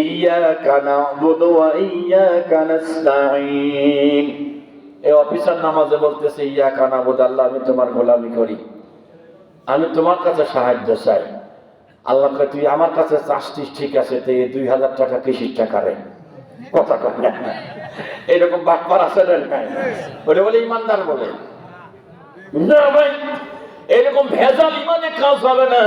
ইয়্যাকা না'বুদু ওয়া ইয়্যাকা নাস্তাঈন। এই অফিসার নামাজে বলতেছে, ইয়্যাকা না'বুদু, আল্লাহ আমি তোমার গোলামি করি, আমি তোমার কাছে সাহায্য চাই। আল্লাহ কয়, তুই আমার কাছে চাচ্ছিস ঠিক আছে, তো এই 2,000 টাকা কিসির টাকা রে? কথা কয় না? এরকম বাটপার আছে না? ওটা বলে ইমানদার বলে না ভাই, এরকম ভেজাল ইমানে কাজ হবে না।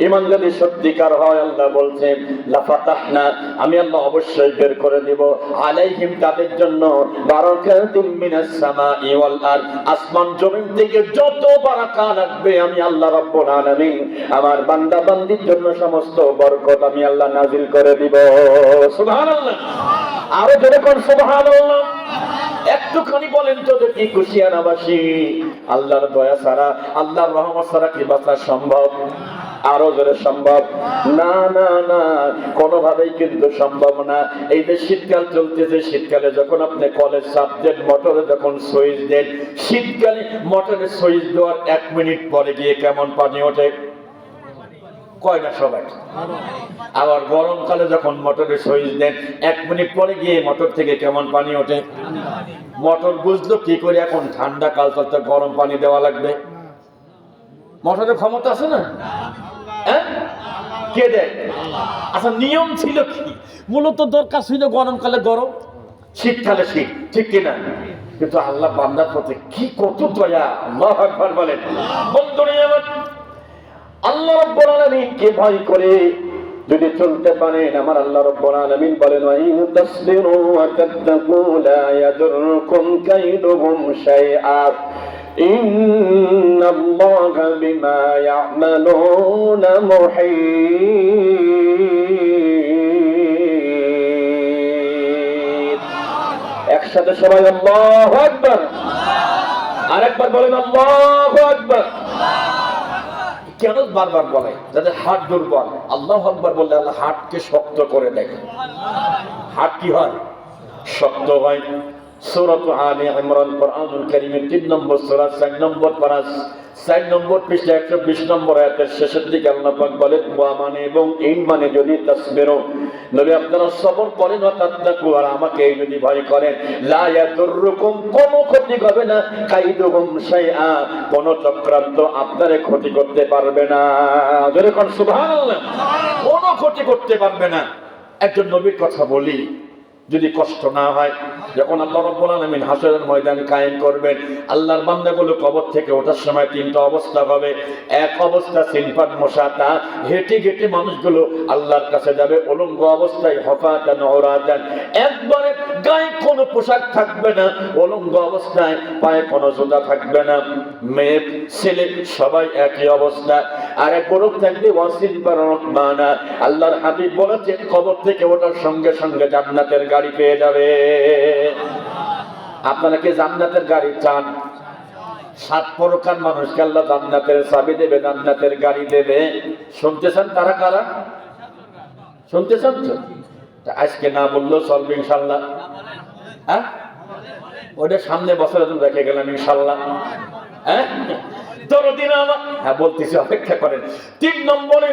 ইমান যদি সত্যিকার হয়, আল্লাহ বলছেন লাফাতাহনা, আমি আল্লাহ অবশ্যই বের করে দিব, আলাইহিম, তাদের জন্য, বারাকাতুম মিনাস সামাই ওয়াল আরদ, আসমান জমিন থেকে যত বারাকা লাগবে আমি আল্লাহ রাব্বুল আলামিন আমার বান্দা বান্দির জন্য সমস্ত বরকত আমি আল্লাহ নাজিল করে দিব। সুবহানাল্লাহ, আরো জোরে কোন সুবহানাল্লাহ। একটুখানি বলেন তো দেখি, কুশিয়ানাবাসী, আল্লাহর দয়া ছাড়া, আল্লাহর রহমত ছাড়া কি বাঁচা সম্ভব? আরো জোরে সম্ভব না, না না, কোনোভাবেই কিন্তু সম্ভব না। এই যে শীতকাল চলতেছে, শীতকালে যখন আপনি কলের সাবজেক্ট মোটরে যখন সুইচ দেন, শীতকালে মোটরের সুইচ দেওয়ার 1 মিনিট পরে গিয়ে কেমন পানি ওঠে? কয় না সবাই। আবার গরমকালে যখন মোটরে সুইচ দেন 1 মিনিট পরে গিয়ে মোটর থেকে কেমন পানি ওঠে। মোটর বুঝলো কি করে এখন ঠান্ডা কাল চলতে গরম পানি দেওয়া লাগবে? মোটরের ক্ষমতা আছে না? হ্যাঁ, কে দেয়? আচ্ছা, নিয়ম ছিল কি? মূলত দরকার ছিল গরমকালে গরম, শীতকালে শীত, ঠিক কিনা? কিন্তু আল্লাহ বান্দার প্রতি কি কত দয়া! আল্লাহু আকবার বলেন। বন্ধুরা আমার, আল্লাহ রাব্বুল আলামিনকে ভয় করে যদি চলতে পারেন, আমার আল্লাহ রাব্বুল আলামিন বলেন, ওয়া ইন তাসবিরু ওয়া তাত্তাকু লা ইয়াদুররুকুম কাইদুহুম শাইআ ইন্নাল্লাহা বিমা ইয়া'মালুনা মুহীত। একসাথে সবাই আল্লাহু আকবার। আরেকবার বলেন আল্লাহু আকবার। কেন বারবার বলে? যাদের হাত দুর্বল, আল্লাহু আকবার বললে আল্লাহ হাতকে শক্ত করে দেয়। হাত কি হয়? শক্ত হয়। সূরাত আলে ইমরান, কোরআনুল কারীমের 3 নম্বর সূরা 4 নম্বর পারা 4 নম্বর পৃষ্ঠা 120 নম্বর আয়াতের শেষের দিকে আল্লাহ পাক বলেন, ওয়া মানে এবং এই মানে যদি তাসবিরু, নবী আপনারা সবর করেন, ওয়া তাত্তাকু আর আমাকে যদি ভয় করেন, লা ইয়াদুররুকুম কোনো ক্ষতি হবে না, কাইদুহুম শাইআ কোনো চক্রান্ত আপনারে ক্ষতি করতে পারবে না। জোরে কোন সুবহানাল্লাহ। কোনো ক্ষতি করতে পারবে না। একজন নবীর কথা বলি, যদি কষ্ট না হয়, যখন আল্লাহ রাব্বুল আলামিন হাসরের ময়দান কায়েম করবেন, আল্লাহর বান্দাগুলো কবর থেকে ওঠার সময় 3টা অবস্থা হবে। এক অবস্থা সিনফাত মুশাতা, হেঁটে হেঁটে মানুষগুলো আল্লাহর কাছে যাবে উলঙ্গ অবস্থায়, হফাতান উরাতান, একবারে গায়ে কোনো পোশাক থাকবে না, উলঙ্গ অবস্থায়, পায়ে কোনো জুতা থাকবে না, মেয়ে ছেলে সবাই একই অবস্থা। আর এক গ্রুপ থাকবে ওয়াসিনফার রহমানা, আল্লাহর হাবিব বলেছেন কবর থেকে ওঠার সঙ্গে সঙ্গে জান্নাতের গাড়ি পেয়ে যাবে। আপনারা কি জান্নাতের গাড়ি চান? 7 প্রকার মানুষকে আল্লাহ জান্নাতের চাবি দেবে, জান্নাতের গাড়ি দেবে। শুনতেছেন তারা কারা? শুনতেছেন তো? আজকে না বললেও চলবে ইনশাআল্লাহ। হ্যাঁ, ওটা সামনে বছরে তো দেখে গেলাম ইনশাআল্লাহ। হ্যাঁ, দরদিন আমার, হ্যাঁ বলতেছি, অপেক্ষা করেন। 3 নম্বরে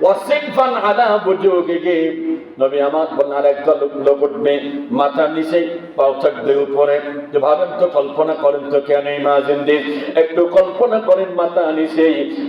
ওয়াসিনফান আলা বুজুগিহি, নবী আমার বলেন আরেকটা লোক উঠবে মাথার নিচে পাও থাকবে উপরে। যে ভাবেন তো, কল্পনা করেন তো, কেন ইমাজিন, একটু কল্পনা করেন মাথা নিচে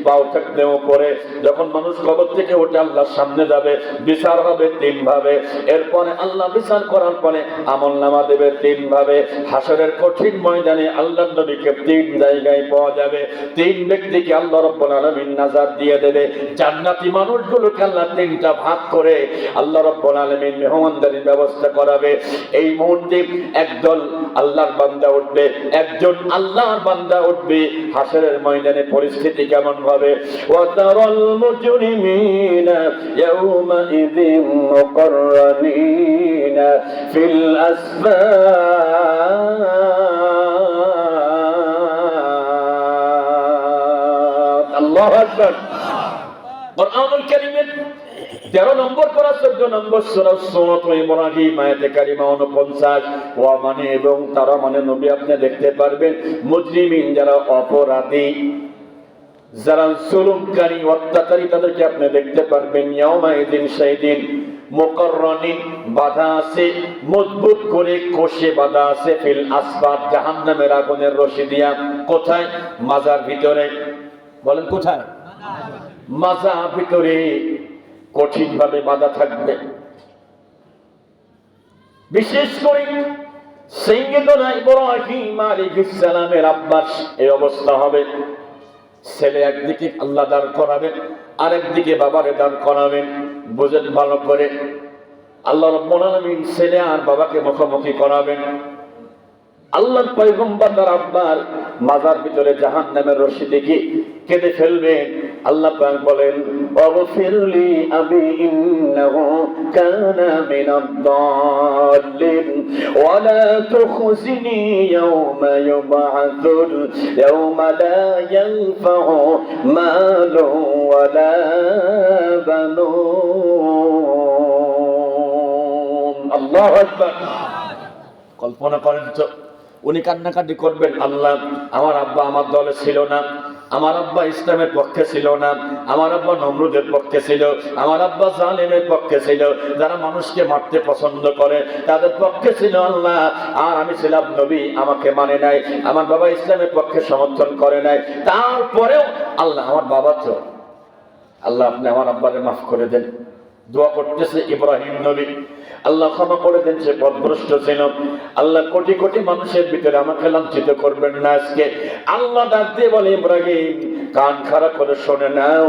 পাও থাকবে উপরে। যখন মানুষ কবর থেকে উঠে আল্লাহর সামনে যাবে, বিচার হবে 3 ভাবে। এরপরে আল্লাহ বিচার করার পরে আমলনামা দেবে 3 ভাবে। হাসরের কঠিন ময়দানে আল্লাহর নবীকে 3 জায়গায় পাওয়া যাবে। 3 ব্যক্তিকে আল্লাহ রাব্বুল আলামিন নাজাত দিয়ে দেবে। জান্নাতি মানুষগুলোকে আল্লাহ 3টা ভাগ করে আল্লাহ রাব্বুল আলামিন মেহমানদারির ব্যবস্থা করাবে। এই মুহূর্তে একদল আল্লাহর বান্দা উঠবে, একজন আল্লাহর বান্দা উঠবে। হাসরের ময়দানে পরিস্থিতি কেমন হবে? ওয়া তারাল মুজরিমিনা ইয়াওমা ইযিন মুকাররানিনা ফিল আসফার। আল্লাহু আকবার। কোরআনুল কারীমের 13 নম্বর পারা 14 নম্বর সূরা সূরাত ইব্রাহিম আয়াতে কারিমা 49। ওয়া মানে এবং তারা মানে নবী আপনি দেখতে পারবেন মুজরিমিন, যারা অপরাধী, যারা জুলুমকারী, অত্যাচারী, তাদেরকে আপনি দেখতে পারবেন। ইয়াউমা ইদিন, সেই দিন, মুকাররানিন, বাঁধা আছে, মজবুত করে কষে বাঁধা আছে, ফিল আসফার, জাহান্নামের আগুনের রশি দিয়া। কোথায়? মাজার ভিতরে। বলেন কোথায়? মাজার ভিতরে কঠিন ভাবে বাঁধা থাকবে। বিশেষ করে সাইয়্যিদুনা ইব্রাহিম আলাইহিস সালামের আব্বাস এই অবস্থা হবে। ছেলে একদিকে আল্লাহ দাঁড় করাবেন, আরেকদিকে বাবারে দাঁড় করাবেন। বুঝেন ভালো করে, আল্লাহ রাব্বুল আলামিন ছেলে আর বাবাকে মুখোমুখি করাবেন। আল্লাহর পয়গম্বর তার আব্বার মাজার ভিতরে জাহান্নামের রশি দেখে কেঁদে ফেলবেন। আল্লাহ পাক বলেন, ওয়াগফিরলি আবি ইন্নাহু কানা মিনাদ দাল্লিন ওয়া লা তুখজিনি ইয়াওমা ইউবআসুন ইয়াওমা লা ইয়ানফাউ মালু ওয়া লা বানুন। আল্লাহু আকবার। কল্পনা করেন তো, উনি কান্নাকাটি করবেন, আল্লাহ আমার আব্বা আমার দলে ছিল না, আমার আব্বা ইসলামের পক্ষে ছিল না, আমার আব্বা নমরুদের পক্ষে ছিল, আমার আব্বা জালেমের পক্ষে ছিল, যারা মানুষকে মারতে পছন্দ করে তাদের পক্ষে ছিল আল্লাহ। আর আমি ছিলাম নবী, আমাকে মানে নাই, আমার বাবা ইসলামের পক্ষে সমর্থন করে নাই, তারপরেও আল্লাহ আমার বাবা তো, আল্লাহ আপনি আমার আব্বারে মাফ করে দেন। দোয়া করতেছে ইব্রাহিম নবী, আল্লাহ ক্ষমা করে দেন, সে পথভ্রষ্ট ছিল। আল্লাহ কোটি কোটি মানুষের ভিতরে আমাকে লাঞ্ছিত করবেন না আজকে। আল্লাহ ডাক দিয়ে বলে, ইব্রাহিম কান খাড়া করে শোনে নাও,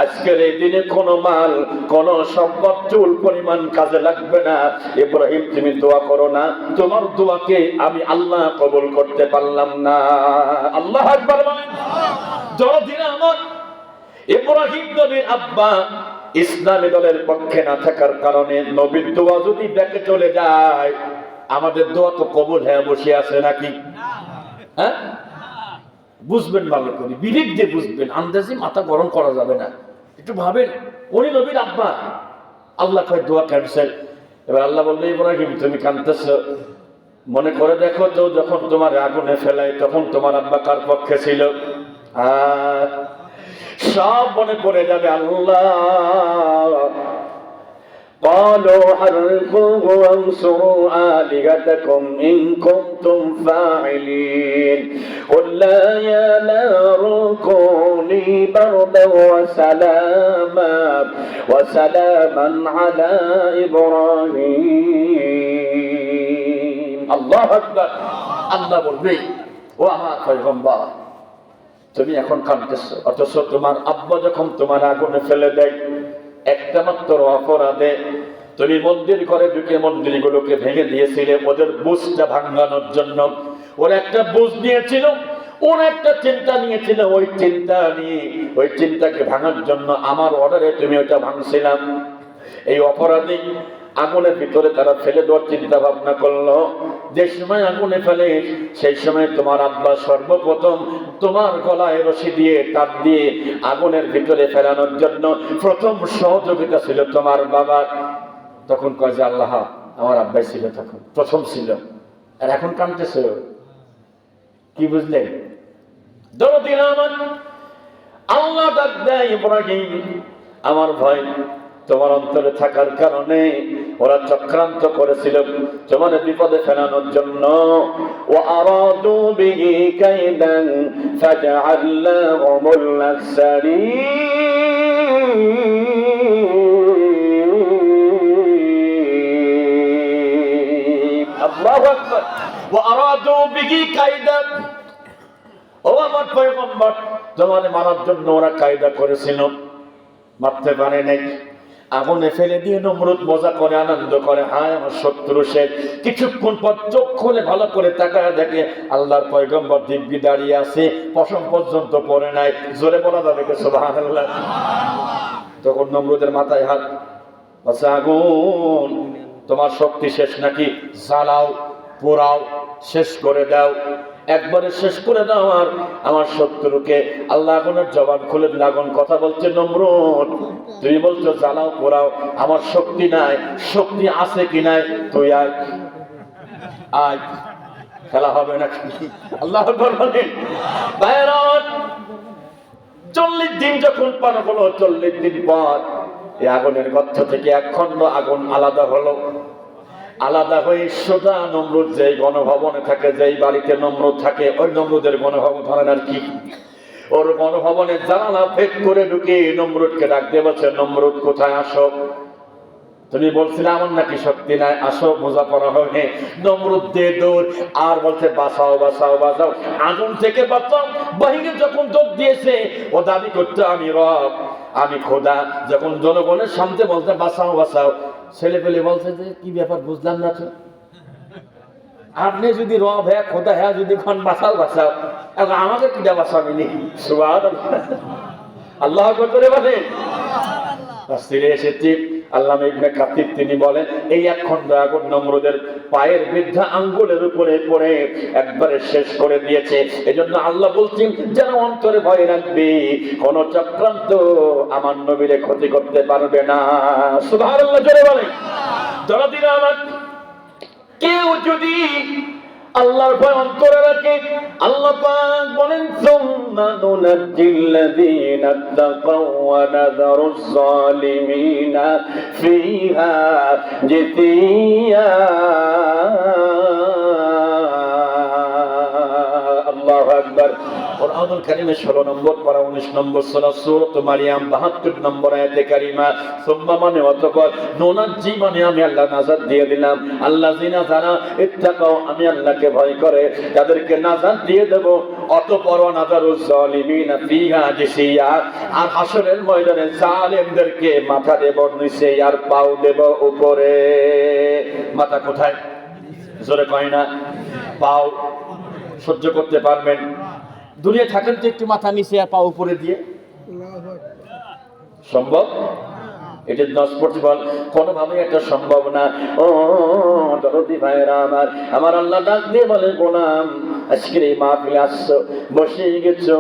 আজকের এই দিনে কোনো মাল, কোন সম্পদ চুল পরিমাণ কাজে লাগবে না। ইব্রাহিম তুমি দোয়া করো না, তোমার দোয়াকে আমি আল্লাহ কবুল করতে পারলাম না। আল্লাহ আকবার বলেন। যতদিন আমার ইব্রাহিম নবীর আব্বা ইসলামী দলের পক্ষে না থাকার কারণে নবীর দোয়া যদি ব্যাকে চলে যায়, আমাদের দোয়া তো কবুল হয়ে বসে আছে নাকি? হ্যাঁ, বুঝবেন ভালো করে, বিবেক দিয়ে বুঝবেন, আন্দাজি মাথা গরম করা যাবে না। একটু ভাবেন, উনি নবীর আব্বা, আল্লাহ কয় দোয়া ক্যান্সেল। এবার আল্লাহ বলবে, ইব্রাহিম তুমি কাঁদতেছ, মনে করে দেখো তো যখন তোমার আগুনে ফেলায় তখন তোমার আব্বা কার পক্ষে ছিল? সব মনে পড়ে যাবে। আল্লাহ قالوا حرقوه وانصروا آلهتكم إن كنتم فاعلين قلنا يا نار كوني بردا وسلاما على إبراهيم الله أكبر। আল্লাহ বলবে, ও আমার পয়গম্বর তুমি এখন কাঁদতেছো, অথচ তোমার আব্বা যখন তোমার আগুনে ফেলে দেয় একটা মাত্র অপরাধে তুমি মন্দির ঘরে ঢুকে মন্দিরগুলোকে ভেঙে দিয়েছিলে ওদের বুঝটা ভাঙানোর জন্য। ওরা একটা বুঝ নিয়েছিল, ওরা একটা চিন্তা নিয়েছিল, ওই চিন্তাকে ভাঙার জন্য আমার অর্ডারে তুমি ওটা ভাঙছিলাম। এই অপরাধী আগুনের ভিতরে তারা ফেলে দেওয়ার চিন্তা ভাবনা করলো। যে সময় আগুনে ফেলে সেই সময় তোমার আব্বা সর্বপ্রথম তোমার গলায় রশি দিয়ে তাপ দিয়ে আগুনের ভিতরে ফেলানোর জন্য প্রথম সহযোগিতা ছিল তোমার বাবা। তখন কয় যে আল্লাহ আমার আব্বাই ছিল, তখন প্রথম ছিল, আর এখন কাঁদতেছে। কি বুঝলেন? দরদিন আমার আল্লাহ ডাক দেয়, ইব্রাহিম আমার ভয় তোমার অন্তরে থাকার কারণে ওরা চক্রান্ত করেছিল তোমার বিপদে ফেলানোর জন্য। ও আরাদু বিহি কাইদান ফাজআলনাহুমুল আখসারিন। আল্লাহু আকবার। ওয়া আরাদু বিহি কাইদান, ও আমার পয়গম্বর তোমার মারার জন্য ওরা কায়দা করেছিল, মারতে পারে নাই। আগুনে ফেলে দিয়ে নমরুদ মজা করে আনন্দ করে, হায় আমার শত্রু সে। কিছুক্ষণ পর চোখ খুলে ভালো করে তাকায় দেখে আল্লাহর পয়গম্বর দিব্যি দাঁড়িয়ে আছে, পশম পর্যন্ত পড়ে নাই। জোরে বলা যাবে কি সুবহানাল্লাহ? তখন নমরুদের মাথায় হাত, আচ্ছা আগুন তোমার শক্তি শেষ নাকি? জ্বালাও, পোড়াও, শেষ করে দাও, একবারে শেষ করে দাও আর আমার শত্রুকে। আল্লাহ আগুনের জবান খুলে দিল। আগুন কথা বলছে, নমরুদ তুমি বলছো জ্বালাও পোড়াও, আমার শক্তি নাই, শক্তি আছে কি নাই তুই আয়, আয়, খেলা হবে না। আল্লাহ বলেন 40 দিন যখন পার হলো, 40 দিন পর এই আগুনের গর্ত থেকে এক খণ্ড আগুন আলাদা হলো। আলাদা হয়ে সোজা নমরুদ যেই গণভবনে থাকে, যেই বাড়িতে নমরুদ থাকে, ওই নমরুদের গণভবন ধরেন আর কি, ওর গণভবনে জানালা ভেদ করে ঢুকে নমরুদকে ডাক দিয়ে বলছে, নমরুদ কোথায় আসো? তুমি বলছিলে আমার নাকি শক্তি নাই, আসো বোঝা পড়া হবে। নমরুদ দে দৌড় আর বলছে বাঁচাও বাঁচাও বাঁচাও, আগুন থেকে বাঁচাও। বাহিনী যখন যোগ দিয়েছে ও দাবি করতো আমি রব, আমি খোদা। যখন জনগণের সামনে বলতে বাঁচাও বাঁচাও, ছেলে পেলে বলছে যে কি ব্যাপার বুঝলাম না তো, আপনি যদি রব হ্যাঁ খোদা হ্যাঁ যদি কোন বাঁচাও বাঁচাও, এখন আমাকে কিটা বাঁচাবেনি? সুবহানাল্লাহ, আল্লাহ করে বলেন। তাফসীরে এসেছে আল্লামা ইবনে কাসির তিনি বলেন, এই এক খণ্ড আগুন নমরুদের পায়ের বৃদ্ধা আঙ্গুলের উপরে পড়ে একবারে শেষ করে দিয়েছে। এজন্য আল্লাহ বলছেন যেন অন্তরে ভয় রাখবে, কোন চক্রান্ত আমার নবীরে ক্ষতি করতে পারবে না। সুবহানাল্লাহ জোরে বলেন। দরদিরা আমার, কেউ যদি আল্লাহর ভয় অন্তরে রাখে, আল্লাহ পাক বলেন সুম্মা নুনাজ্জি আল্লাযীনা তাকাও ওয়া নাযারু আয-যালিমিনা ফিহা জিসিয়া। আল্লাহু আকবার। কুরআনুল কারীমের 16 নম্বর পারা 19 নম্বর সূরা সূরাত মারইয়াম 72 নম্বর আয়াতে কারিমা। সুম্মা মানে অতঃপর, নুনাজ্জি মানে আমি আল্লাহ নাজাত দিয়ে দিলাম, আল্লাযিনা যারা ইত্তাকাও আমি আল্লাহকে ভয় করে তাদেরকে নাজাত দিয়ে দেব। অতঃপর নাযারু যালিমিনা ফিহা জিসিয়া, আর হাসরের ময়দানে জালেমদেরকে মাথা দেব নিচে আর পাও দেব উপরে। মাথা কোথায়? জোরে কয় না। পাও সহ্য করতে পারবেন? দুনিয়া থাকেন তো একটু মাথা নিচে আর পা উপরে দিয়ে, সম্ভব? এটা 10% কোনোভাবে একটা সম্ভব না। ও দরদি ভাইরা আমার আল্লাহ ডাক দিয়ে বলে, গোলাম আজকের এই মাহফিলে আসছো, বসে গেছো,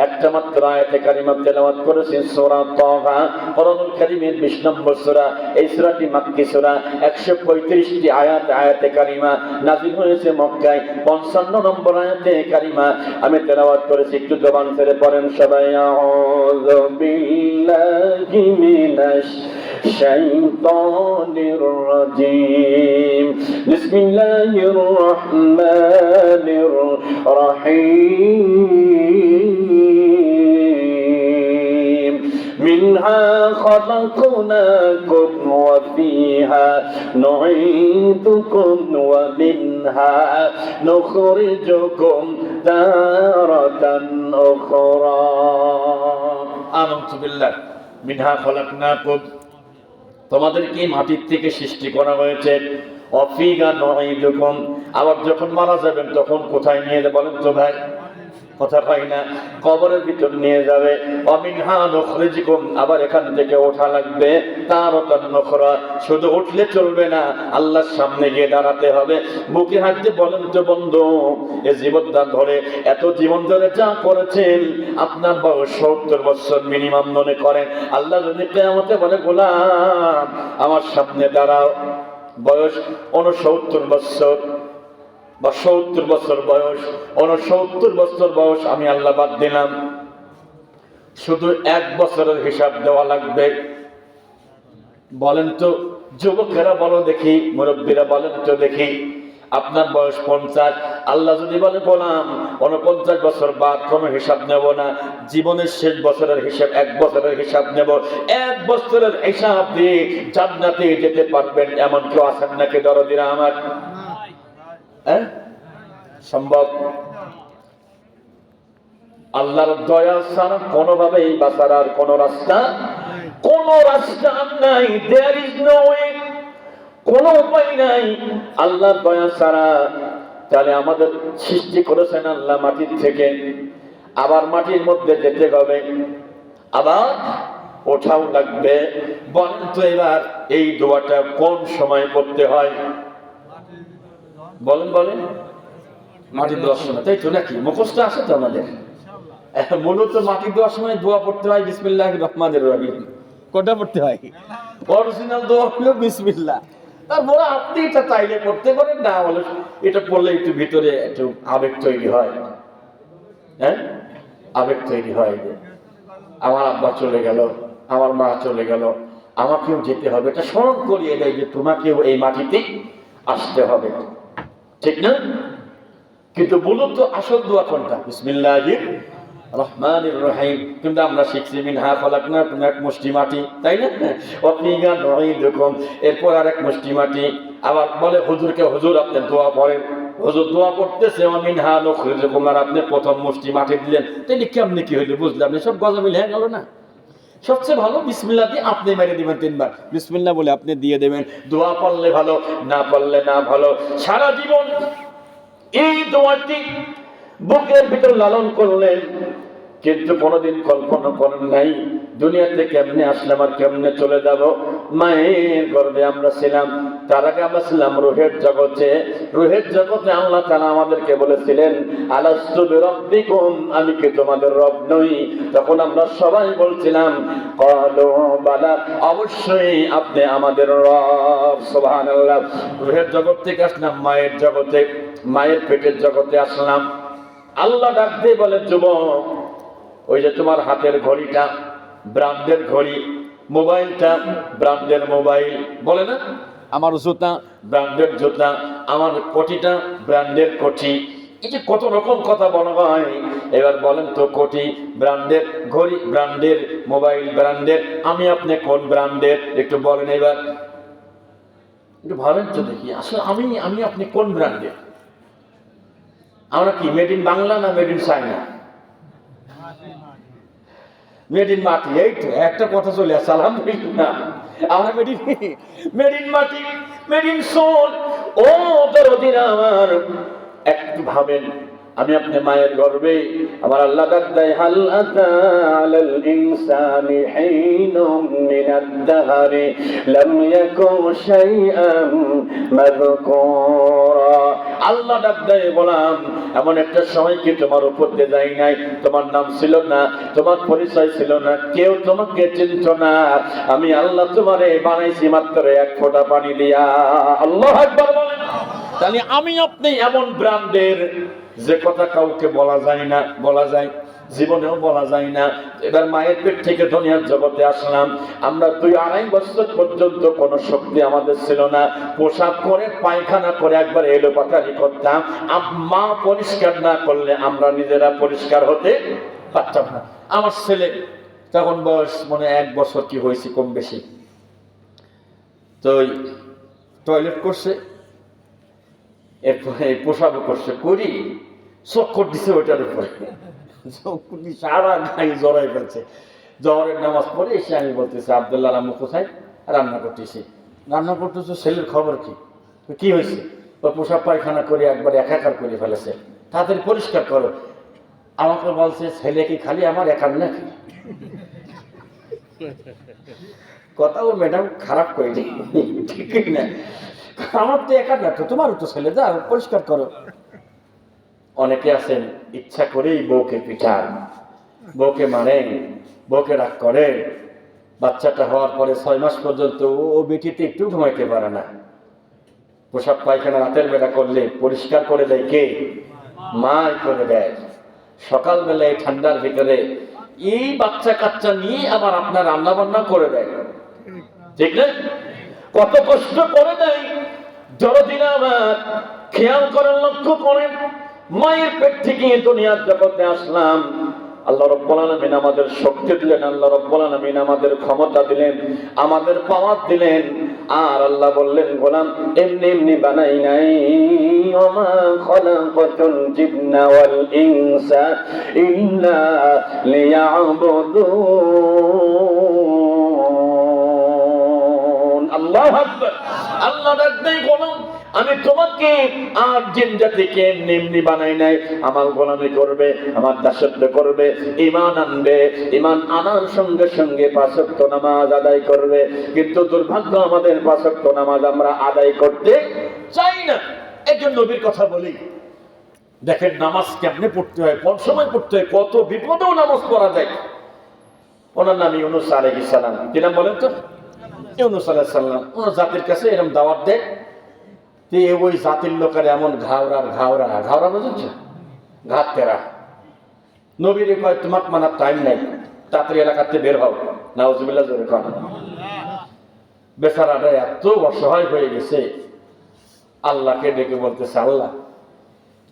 একটা মাত্র আয়াতে কারিমা তেলাওয়াত করেছি, সূরা তাহা, কোরআনুল কারীমের 20 নম্বর সূরা। এই সূরাটি মাক্কি সূরা, 135টি আয়াতে কারিমা নাযিল হয়েছে মক্কায়। 55 নম্বর আয়াতে কারিমা আমি তেলাওয়াত করেছি, একটু জবান ছেড়ে পড়েন সবাই। আউযু বিল্লাহি মিনাশ শাইতানির রাজীম, বিসমিল্লাহির রহমানির রহিম। মিনহা খালাকনাকুম ওয়া ফিহা নুঈদুকুম ওয়া মিনহা নুখরিজুকুম তারাতান উখরা। আমানতু বিল্লাহ। মিনহা খালাকনাকুম, তোমাদেরকে মাটির থেকে সৃষ্টি করা হয়েছে। অফিগা নুঈদুকুম, আবার যখন মারা যাবেন তখন কোথায় নিয়ে যাবেন বলেন তো ভাই? কথা পাই না, কবরের ভিতর নিয়ে যাবে। অমিনহা নুখরিজুকুম, আবার এখান থেকে ওঠা লাগবে। তারাতান উখরা, শুধু উঠলে চলবে না, আল্লাহর সামনে গিয়ে দাঁড়াতে হবে। বুকে হাত দিয়ে বলেন তো বন্ধু, এই জীবনদান ধরে এত জীবন ধরে যা করেছেন, আপনার বয়স 70 বছর মিনিমাম মনে করেন। আল্লাহ যদি কিয়ামতে বলে, গোলাম আমার সামনে দাঁড়াও, বয়স 69 বছর বা 70 বছর বয়স, 69 বছর বয়স আমি আল্লাহ বাদ দিলাম, শুধু 1 বছরের হিসাব দেওয়া লাগবে। বলেন তো যুবকেরা বলো দেখি, মুরব্বীরা বলেন তো দেখি, আপনার বয়স 50, আল্লাহ যদি বলে গোলাম 49 বছর বাদ কোনো হিসাব নেব না, জীবনের শেষ বছরের হিসাব, 1 বছরের হিসাব নেব, 1 বছরের হিসাব দিয়ে জান্নাতে যেতে পারবেন এমন কেউ আছেন নাকি দরদিরা আমার? হ্যাঁ, সম্ভব? আল্লাহর দয়া ছাড়া কোনোভাবেই বাঁচার আর কোনো রাস্তা নাই। দেয়ার ইজ নো ওয়ে, কোনো উপায় নাই আল্লাহর দয়া ছাড়া। তাহলে আমাদের সৃষ্টি করেছেন আল্লাহ মাটির থেকে, আবার মাটির মধ্যে যেতে হবে, আবার ওঠাও লাগবে। বলেন তো এবার এই দোয়াটা কোন সময় পড়তে হয়? বলেন বলেন। মাটি দেওয়ার সময়, তাই তো নাকি? মুখস্থ আছে তো আমাদের। মূলত মাটি দেওয়ার সময় দোয়া পড়তে হয় বিসমিল্লাহির রহমানির রহিম। কোনটা পড়তে হয়? অরিজিনাল দোয়া হলো বিসমিল্লাহ। তারপরে আপনি এটা চাইলে পড়তে পারেন, না হলে এটা পড়লে একটু ভিতরে একটু আবেগ তৈরি হয়। হ্যাঁ, আবেগ তৈরি হয়। আমার আব্বা চলে গেল, আমার মা চলে গেল, আমাকেও যেতে হবে, এটা স্মরণ করিয়ে দেয় যে তোমাকেও এই মাটিতে আসতে হবে, ঠিক না? কিন্তু মূলত আসল দোয়া কোনটা? বিসমিল্লাহির রহমানির রহিম। কিন্তু আমরা শিখছি মিনহা খালাকনাকুম, এক মুষ্টি মাটি, তাই না? অফিগা নুঈদুকুম, এরপর আর এক মুষ্টি মাটি। আবার বলে হুজুরকে, হুজুর আপনি দোয়া পড়েন। হুজুর দোয়া পড়তেছে মিনহা নুখরিজুকুম, আর আপনি প্রথম মুষ্টি মাটি দিলেন। তাহলে কেমনি কি হইলো বুঝলাম না, সব গজমিল হয়ে গেল না? সবচেয়ে ভালো বিসমিল্লাহ দিয়ে আপনি মেরে দিবেন 3 বার, বিসমিল্লাহ বলে আপনি দিয়ে দেবেন। দোয়া পড়লে ভালো, না পড়লে না ভালো। সারা জীবন এই দোয়াটি বুকের ভিতর লালন করলেন, কিন্তু কোনোদিন কল্পনা করেন নাই দুনিয়াতে কেমনে আসলাম আর কেমনে চলে যাব। মায়ের গর্ভে আমরা ছিলাম, তার আগে আমরা ছিলাম রুহের জগতে। রুহের জগতে আল্লাহ তাআলা আমাদেরকে বলেছিলেন আলাস্তু বিরাব্বিকুম, আমি কি তোমাদের রব নই? তখন আমরা সবাই বলছিলাম ক্বালু বালা, অবশ্যই আপনি আমাদের রব। সুবহানাল্লাহ। রুহের জগৎ থেকে আসলাম মায়ের জগতে, মায়ের পেটের জগতে আসলাম। আল্লাহ ডাক দিয়ে বলে যুবক, ওই যে তোমার হাতের ঘড়িটা ব্র্যান্ডের ঘড়ি, মোবাইলটা ব্র্যান্ডের মোবাইল, বলে না? আমার জুতা ব্র্যান্ডের জুতা, আমার কোটিটা ব্র্যান্ডের কোটি। এই যে কত রকম কথা বলা হয়। এবার বলেন তো, কোটি ব্র্যান্ডের, ঘড়ি ব্র্যান্ডের, মোবাইল ব্র্যান্ডের, আমি আপনি কোন ব্র্যান্ডের একটু বলেন। এবার একটু ভাবেন তো দেখি, আসলে আমি আপনি কোন ব্র্যান্ডের? আমরা কি মেড ইন বাংলা না made in China? Made in মাটি। এই তো একটা কথা চলে আসছে, আলহামদুলিল্লাহ। আমরা মেড ইন মাটি, মেড ইন সোল। ও দরদিরা আমার, একটু ভাবেন, আমি আপনি মায়ের গর্ভে, আমার আল্লাহ ডাক দেয়, হাল আতা আলাল ইনসানি হিনুম মিনাদ দাহরি লাম ইয়াকুন শাইআম মাযকুরা। আল্লাহ ডাক দেয়, বললাম এমন একটা সময় কি তোমার উপর দিয়ে যায় নাই, তোমার নাম ছিল না, তোমার পরিচয় ছিল না, কেউ তোমাকে চিনত না, আমি আল্লাহ তোমারে বানাইছি মাত্র এক ফোঁটা পানি দিয়া। আল্লাহু আকবার বলেন। তাহলে আমি আপনি এমন ব্র্যান্ডের যে কথা কাউকে বলা যায় না, বলা যায় জীবনেও বলা যায় না। এবার মায়ের পেট থেকে দুনিয়ার জগতে আসলাম, আমরা 2-2.5 বছর পর্যন্ত কোনো শক্তি আমাদের ছিল না, পোশাক করে পায়খানা করে একবার এলোপাতারি করতাম। মা পরিষ্কার না করলে আমরা নিজেরা পরিষ্কার হতে পারতাম না। আমার ছেলে তখন বয়স মনে 1 বছর কি হয়েছে কম বেশি, তো টয়লেট করছে, এরপরে পোশাকও করছে, করি চক্কর দিছে ওইটার উপরে, সারা গায়ে জড়াই ফেলছে। জহরের নামাজ পড়ে এসে আমি বলতেছি, আব্দুল্লাহ আম্মু কোথায়? রান্না করতেছি। রান্না করতেছে, ছেলের খবর কি? কি হয়েছে? ও পোশাক পায়খানা করে একবার একাকার করে ফেলেছে, তাড়াতাড়ি পরিষ্কার করো। আমাকে বলছে, ছেলে কি খালি আমার একার নাকি? কথাও ম্যাডাম খারাপ করে দিই, ঠিক না? আমার তো একার না, তো তোমারও তো ছেলে, যা পরিষ্কার করো। অনেকে আছেন ইচ্ছা করেই বউকে পিঠান, বউকে মানেন, বউকে রাগ করে। বাচ্চাটা হওয়ার পরে 6 মাস পর্যন্ত ও বেটিতে একটু ঘুমাইতে পারে না। পোশাক পায়খানা রাতের বেলা করলে পরিষ্কার করে দেয় কে? মাই করে দেয়। সকালবেলায় ঠান্ডার ভিতরে এই বাচ্চা কাচ্চা নিয়ে আবার আপনার রান্না বান্না করে দেয়, ঠিক না? কত কষ্ট করে দেয়। যতদিন আমার খেয়াল করার লক্ষ্য করেন, মায়ের পেট থেকে দুনিয়ার জগতে আসলাম, আল্লাহ রাব্বুল আলামিন আমাদের শক্তি দিলেন, আল্লাহ রাব্বুল আলামিন আমাদের ক্ষমতা দিলেন, আমাদের পাওয়ার দিলেন। আর আল্লাহ বললেন, গোলাম এমনি এমনি বানাই নাই, ওমা খালাকাতুল জিন্না ওয়াল ইনসা ইল্লা লিয়াবুদুন। আল্লাহু আকবার। আল্লাহ ডাকতেই গোলাম, আমি তোমাকে আর জিন জাতিকে এমনি এমনি বানাই নাই, আমার গোলামি করবে, আমার দাসত্ব করবে, ঈমান আনবে, ঈমান আনার সঙ্গে সঙ্গে 5 ওয়াক্ত নামাজ আদায় করবে। কিন্তু দুর্ভাগ্য, আমাদের 5 ওয়াক্ত নামাজ আমরা আদায় করতে চাই না। একজন নবীর কথা বলি, দেখেন নামাজ কেমনে পড়তে হয়, কোন সময় পড়তে হয়, কত বিপদেও নামাজ পড়া যায়। ওনার নাম ইউনূস আলাইহিস সালাম। কি নাম বলেন তো? ইউনূস আলাইহিস সালাম। ওনার জাতির কাছে এরকম দাওয়াত দেয়, ওই জাতির লোকের এমন ঘাওরা বুঝেছো, ঘাত তেরা। নবীর কয়, তোমাকে মানার টাইম নাই, তাড়াতাড়ি এলাকাতে বের হও। নাউজুবিল্লাহ জোরে কন। বেচারাটা এত অসহায় হয়ে গেছে, আল্লাহকে ডেকে বলতেছে, আল্লাহ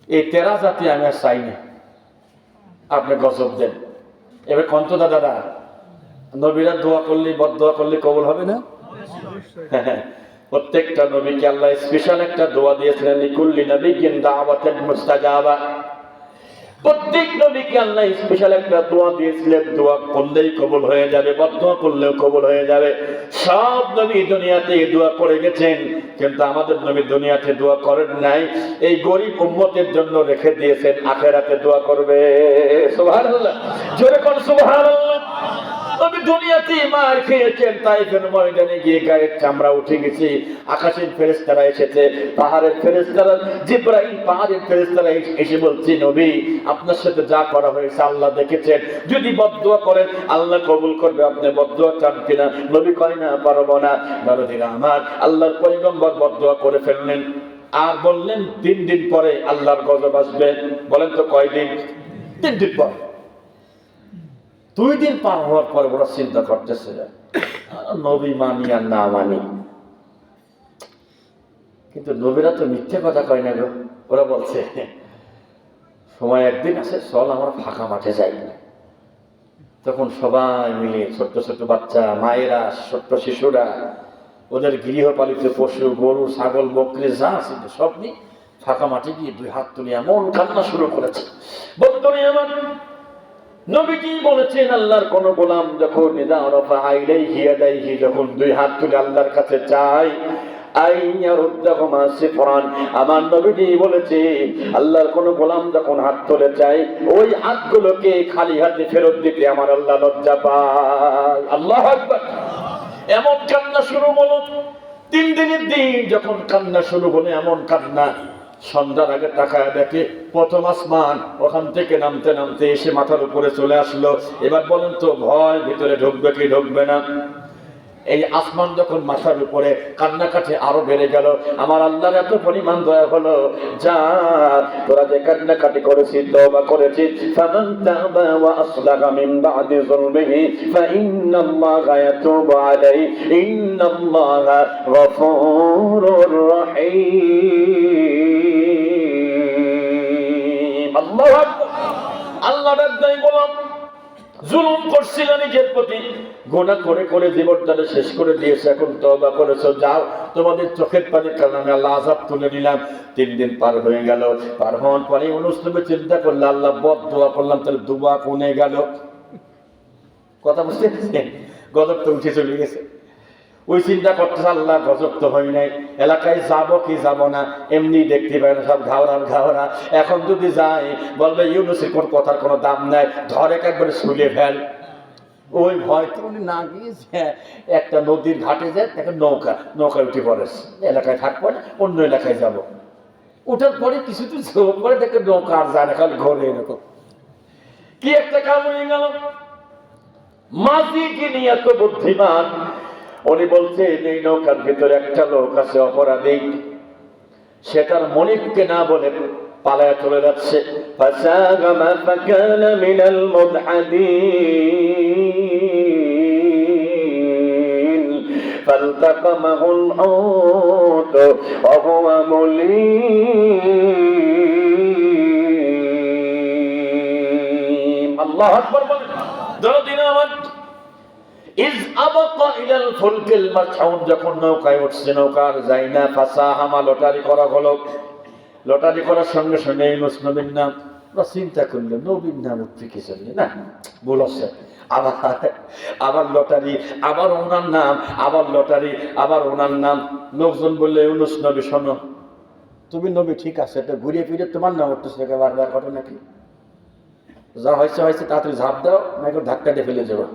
এই তেরা জাতি আমি আর চাই না, আপনি গজব দেন। এবার কন্ত দাদারা, নবীরা দোয়া করলে, বদদোয়া করলে কবুল হবে না? প্রত্যেকটা নবীকে আল্লাহ স্পেশাল একটা দোয়া দিয়েছিলেন, লিকুল্লি নবিয়্যিন দাওয়াতুন মুস্তাজাবা। প্রত্যেক নবীকে আল্লাহ স্পেশাল একটা দোয়া দিয়েছিলেন, দোয়া করলেই কবুল হয়ে যাবে, বদদোয়া করলেও কবুল হয়ে যাবে। সব নবী দুনিয়াতে দোয়া করে গেছেন, কিন্তু আমাদের নবী দুনিয়াতে দোয়া করেন নাই। এই গরিব উম্মতের জন্য রেখে দিয়েছেন, আখিরাতে দোয়া করবে। সুবহানাল্লাহ, জোরে কোন সুবহানাল্লাহ। আমি দুনিয়াতে মার খেয়েছেন, তাইফের ময়দানে গিয়ে গায়ের চামড়া উঠে গেছে, আকাশের ফেরেশতারা এসেছে, পাহাড়ের ফেরেশতারা, জিবরাইল পাহাড়ের ফেরেশতারা এসে বলছে, নবী আপনার সাথে যা করা হয়েছে আল্লাহ দেখেছেন, যদি বদদোয়া করেন আল্লাহ কবুল করবে, আপনি বদদোয়া চান কিনা? নবী কয় না, পারবো না। বারদিরা আমার, আল্লাহর পয়গম্বর বদদোয়া করে ফেললেন, আর বললেন 3 দিন পরে আল্লাহর গজব আসবে। বলেন তো কয়দিন? 3 দিন পর। 2 দিন পার হওয়ার পরে ওরা চিন্তা করতেছে নবী মানি আর না মানি, কিন্তু নবীরা তো মিথ্যে কথা কয় না গো। ওরা বলছে সময় একদিন আছে, চল আমরা ফাঁকা মাঠে যাই। তখন সবাই মিলে ছোট্ট ছোট্ট বাচ্চা, মায়েরা, ছোট্ট শিশুরা, ওদের গৃহপালিত পশু, গরু, ছাগল, বকরি যা আছে সব নিয়ে ফাঁকা মাঠে গিয়ে 2 হাত তুলে এমন কান্না শুরু করেছে। বন্ধুরে আমার, নবীজি বলেছেন আল্লাহর কোন গোলাম যখন যখন 2 হাত তুলে আল্লাহর কাছে চাই, আমার নবীজি বলেছে আল্লাহর কোন গোলাম যখন হাত তুলে চাই, ওই হাতগুলোকে খালি হাতে ফেরত দিতে আমার আল্লাহ লজ্জা পায়। আল্লাহু আকবার। এমন কান্না শুরু হলো 3 দিনের দিন যখন কান্না শুরু হলো, এমন কান্না, সন্ধ্যার আগে তাকায় দেখে প্রথম আসমান ওখান থেকে নামতে নামতে এসে মাথার উপরে চলে আসলো। এবার বলেন তো ভয় ভিতরে ঢুকবে কি ঢুকবে না? এই আসমান যখন মাথার উপরে, কান্নাকাটি আরো বেড়ে গেল। আমার আল্লাহর এত পরিমাণ দয়া হলো, যা তোরা যে কান্নাকাটি করেছিস, তওবা করেছিস, ফামান তাবা ওয়া আসলাহা মিন বাদি যুলমিহি ফাইন্নাল্লাহা ইয়াতুবু আলাইহি ইন্নাল্লাহা গফুরুর রহিম। আল্লাহু আকবার। আল্লাহর দয়া গোলাম জুলুম করছিল নিজের প্রতি, গুনাহ করে করে জীবনটাকে শেষ করে দিয়েছে, এখন তওবা করেছো, যাও তোমাদের চোখের পানির কারণে আল্লাহ আযাব তুলে নিলাম। 3 দিন পার হয়ে গেল। পার হওয়ার পরে ইউনূস নবী চিন্তা করলো, আল্লাহ বদদোয়া করলাম, তাহলে দুয়া কোনে গেল? কথা বুঝতে পারছেন? গজব তো উঠে চলে গেছে। ওই চিন্তা করতেছে, আল্লাহ গজব তো হয় নাই, এলাকায় যাব কি যাব না, এমনি দেখতে পায় না, সব ঘাওড়ার ঘাওড়া। এখন যদি যায় বলবে ইউনূসের কোন কথার কোনো দাম নাই, ধরে একবারে শুলে ফেল। ওই ভয়তে উনি না গিয়েছে একটা নদীর ঘাটে যায়, দেখেন নৌকায় উঠে পড়ে, এলাকায় থাকবো না, অন্য এলাকায় যাব। উঠার পরে কিছুদিন যোগ করে দেখে নৌকা আর যায় না, খালি ঘরে এরকম। কি একটা কাম হয়ে গেল। মাঝি যিনি এত বুদ্ধিমান, উনি বলছে এই নৌকার ভিতরে একটা লোক আছে অপরাধী, সেটার মনিবকে না বলে পালায়া চলে যাচ্ছে। ফাসাগামা ফাকানা মিনাল মুদহাদিন ফালতাকামাহুল হুত ওয়া হুয়া মুলিম। আল্লাহু আকবার বলেন। যতদিন আমার ইজ আবাকা ইলাল ফুলকিল মাশহুন, যখন নৌকায় উঠছে, নৌকার যাই না, ফাসাহামা লটারি করা হলো। লটারি করার সঙ্গে সঙ্গে ইউনূস নবীর নাম, ওরা চিন্তা করলো নবীর নাম উঠতে কি চলবে না, ভুল আছে, আবার লটারি, আবার ওনার নাম, আবার লটারি, আবার ওনার নাম। লোকজন বললে ইউনূস নবী শোনো, তুমি নবী ঠিক আছে, তো ঘুরে ফিরে তোমার নাম উঠতেছে বারবার, ঘটনা কি? যা হয়েছে হয়েছে, তাড়াতাড়ি ঝাঁপ দাও, না একটু ধাক্কা দিয়ে ফেলে যাবো।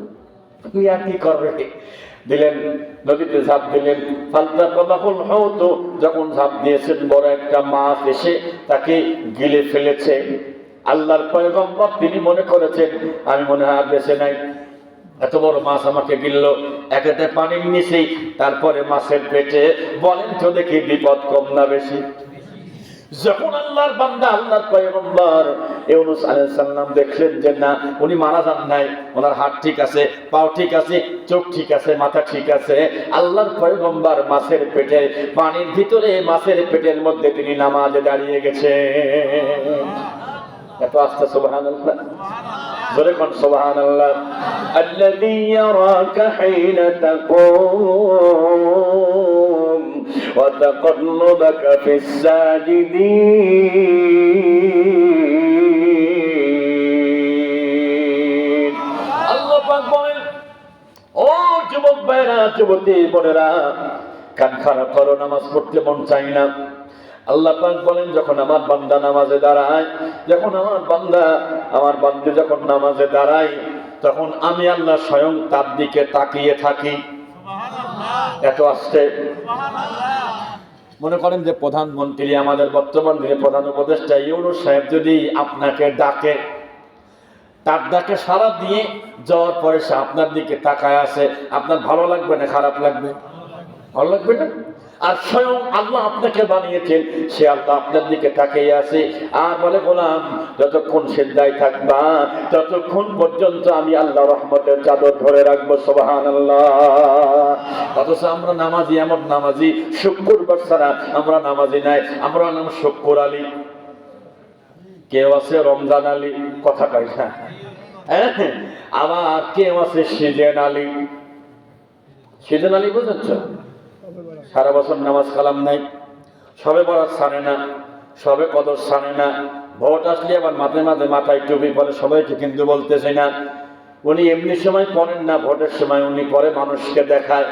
তুমি আর কি করবে? দিলেন, নদীতে ঝাঁপ দিলেন। ফালতাকামাহুল হুত, যখন ঝাঁপ দিয়েছেন বড় একটা মাছ এসে তাকে গিলে ফেলেছে। আল্লাহর পয়গম্বর তিনি মনে করেছেন আমি মনে হয় বেঁচে নাই, এত বড় মাছ আমাকে গিললো, একেতে পানির নিচেই, তারপরে মাছের পেটে। বলেন তো দেখি বিপদ কম না বেশি? যখন আল্লাহর বান্দা আল্লাহর পয়গম্বর ইউনূস আলাইহিস সালাম দেখলেন যে না, উনি মারা যান নাই, ওনার হাত ঠিক আছে, পাও ঠিক আছে, চোখ ঠিক আছে, মাথা ঠিক আছে, আল্লাহর পয়গম্বর মাছের পেটে, পানির ভিতরে মাছের পেটের মধ্যে তিনি নামাজে দাঁড়িয়ে গেছে। এত আস্তে সুবহানাল্লাহ, জোরে কোন সুবহানাল্লাহ। আল্লাযী ইয়ারাকা হিনা তাকুম ওয়া তাকাল্লুবাকা ফিস সাজিদিন। আল্লাহ পাক বলেন, ও যুবক ভাইরা, যুবতী বোনেরা, কান খারাপ করো, নামাজ পড়তে মন চাই না। আল্লাহ পাক বলেন, যখন আমার বান্দা নামাজে দাঁড়ায়, যখন আমার বান্দী যখন নামাজে দাঁড়ায়, তখন আমি আল্লাহ স্বয়ং তার দিকে তাকিয়ে থাকি। এত আসছে। মনে করেন যে প্রধানমন্ত্রী, আমাদের বর্তমান দিনে প্রধান উপদেষ্টা ইউনূস সাহেব যদি আপনাকে ডাকে, তার ডাকে সাড়া দিয়ে যাওয়ার পরে সে আপনার দিকে তাকায় আছে, আপনার ভালো লাগবে না খারাপ লাগবে? ভালো লাগবে না? আর স্বয়ং আল্লাহ আপনাকে বানিয়েছেন, সে আল্লাহ আপনার দিকে তাকিয়ে আছে আর বলে, গোলাম যতক্ষণ সিজদায় থাকবা ততক্ষণ পর্যন্ত আমি আল্লাহ রহমতের চাদর ধরে রাখবো। সুবহানাল্লাহ। অথচ আমরা নামাজি, এমন নামাজি, শুক্রবার ছাড়া আমরা নামাজি নাই। আমরা নাম শুক্র আলী, কেউ আছে রমজান আলী, কথা কয় না, আবার কেউ আছে সিজেন আলী। সিজেন আলী বুঝেছ? সারা বছর নামাজ কালাম নাই, সবে বরাত ছাড়ে না, সবে কদর ছাড়ে না, ভোট আসলে আবার মাঝে মাঝে মাথায় টুপি পরে, সবাইকে কিন্তু বলতেছে না। উনি এমনি সময় পড়েন না, ভোটের সময় উনি পরে মানুষকে দেখায়।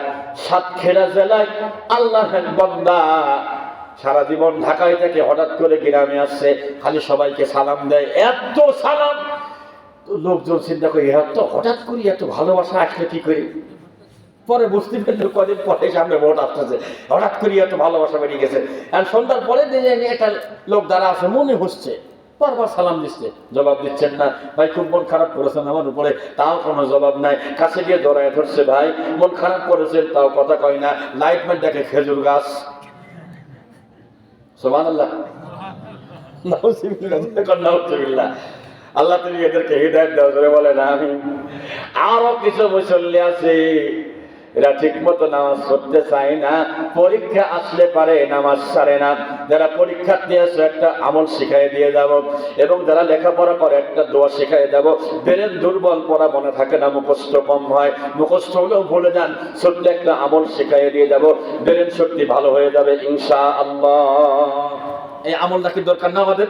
সাতক্ষীরা জেলায় আল্লাহর এক বান্দা সারা জীবন ঢাকায় থেকে হঠাৎ করে গ্রামে আসছে, খালি সবাইকে সালাম দেয়, এত সালাম। লোকজন চিন্তা করে এত হঠাৎ করে এত ভালোবাসা আসলে কি করে? পরে বুঝতে পারলো কদিন পরে সামনে ভোট আসতেছে, হঠাৎ করে এত ভালোবাসা বেরিয়ে গেছে। আর সন্ধ্যার পরে একটা লোক দ্বারা আছে, মনে হচ্ছে বারবার সালাম দিচ্ছে, জবাব দিচ্ছেন না। ভাই খুব মন খারাপ করেছেন আমার উপরে, তাও কোনো জবাব নাই। কাছে গিয়ে দৌড়ায় ধরছে, ভাই মন খারাপ করেছেন, তাও কথা কয় না। লাইটম্যান দেখে খেজুর গাছ। সুবহানাল্লাহ, নাউজুবিল্লাহ। আল্লাহ তুমি এদেরকে হিদায়াত দাও, করে বলে না আমি। আরো কিছু মুসল্লি আছে, এরা ঠিক মতো নামাজ পড়তে চায় না, পরীক্ষা আসলে পারে নামাজ ছাড়ে না। যারা পরীক্ষার্থী আছে একটা আমল শিখাই দিয়ে যাব, এবং যারা লেখাপড়া করে একটা দোয়া শিখাই যাব। ব্রেন দুর্বল, পড়া মনে থাকে না, মুখস্থ কম হয়, মুখস্থ হলেও ভুলে যান, ছোট্ট একটা আমল শিখাই দিয়ে যাব, ব্রেন শক্তি ভালো হয়ে যাবে ইনশাআল্লাহ। এই আমলটা কি দরকার না আমাদের?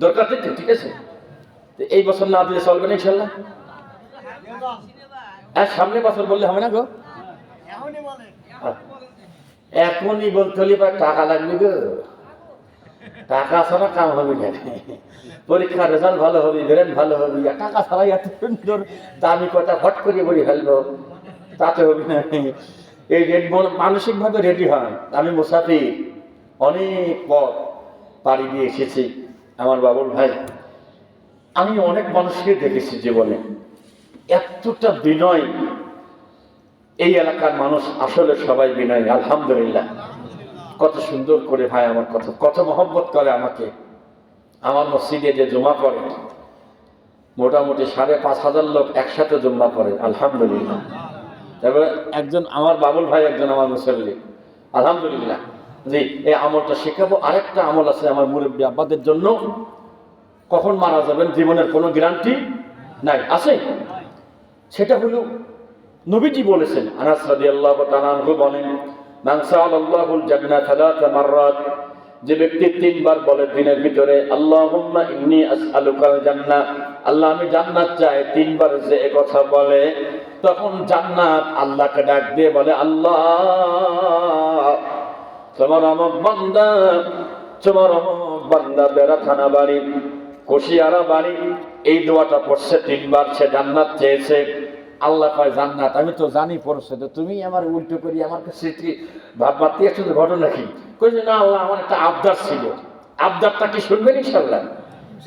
দরকার, ঠিক আছে। এই বছর না দিলে চলবে না ইনশাআল্লাহ? সামনে বছর বললে হবে না গো, এখনই বলতে হলে টাকা লাগবে গো, টাকা ছাড়া কাম হবে না। পরীক্ষার রেজাল্ট ভালো হবে, ব্রেন ভালো হবে, টাকা ছাড়া এত সুন্দর দামি কথা হট করে বলে ফেলবো, তাতে হবে না। এই মানসিক ভাবে রেডি হয়। আমি মুসাফির, অনেক পথ পাড়ি দিয়ে এসেছি আমার বাবুল ভাই। আমি অনেক মানুষকে দেখেছি জীবনে, এতটা বিনয়। এই এলাকার মানুষ আসলে সবাই বিনয়, আলহামদুলিল্লাহ। কত সুন্দর করে ভাই আমার কত মহব্বত করে আমাকে। আমার মসজিদে যে জুমা পড়ে, মোটামুটি 5,500 লোক একসাথে জুম্মা পড়ে, আলহামদুলিল্লাহ। তারপরে একজন আমার বাবুল ভাই, একজন আমার মুসল্লি, আলহামদুলিল্লাহ। জি, এই আমলটা শেখাবো। আরেকটা আমল আছে আমার মুরব্বী আব্বাদের জন্য, কখন মারা যাবেন জীবনের কোনো গ্যারান্টি নাই, আছে। সেটা হলো নবীজি বলেছেন, আনাস রাদিয়াল্লাহু তাআলা আনহু বলেন, মান সাআলাল্লাহুল জান্নাত সালাসা মাররাত, যে ব্যক্তি 3 বার বলে দিনের ভিতরে, আল্লাহুম্মা ইন্নী আসআলুকাল জান্নাহ, আল্লাহ আমি জান্নাত চাই, 3 বার যে এই কথা বলে, তখন জান্নাত আল্লাহকে ডাক দিয়ে বলে, আল্লাহ তোমার অমুক বান্দা বেড়াখানা বাড়ি, কুশিয়ারা বাড়ি, এই দোয়াটা পড়ছে 3 বার, সে জান্নাত চেয়েছে। আল্লাহ কয়, জান্নাত আমি তো জানি পড়ছে, তো তুমি আমার উল্টো করি আমার কাছে ভাবমাত্রি একটু ঘটনা কি? কইছে না আল্লাহ আমার একটা আবদার ছিল, আবদারটা কি শুনবেন ইনশাআল্লাহ?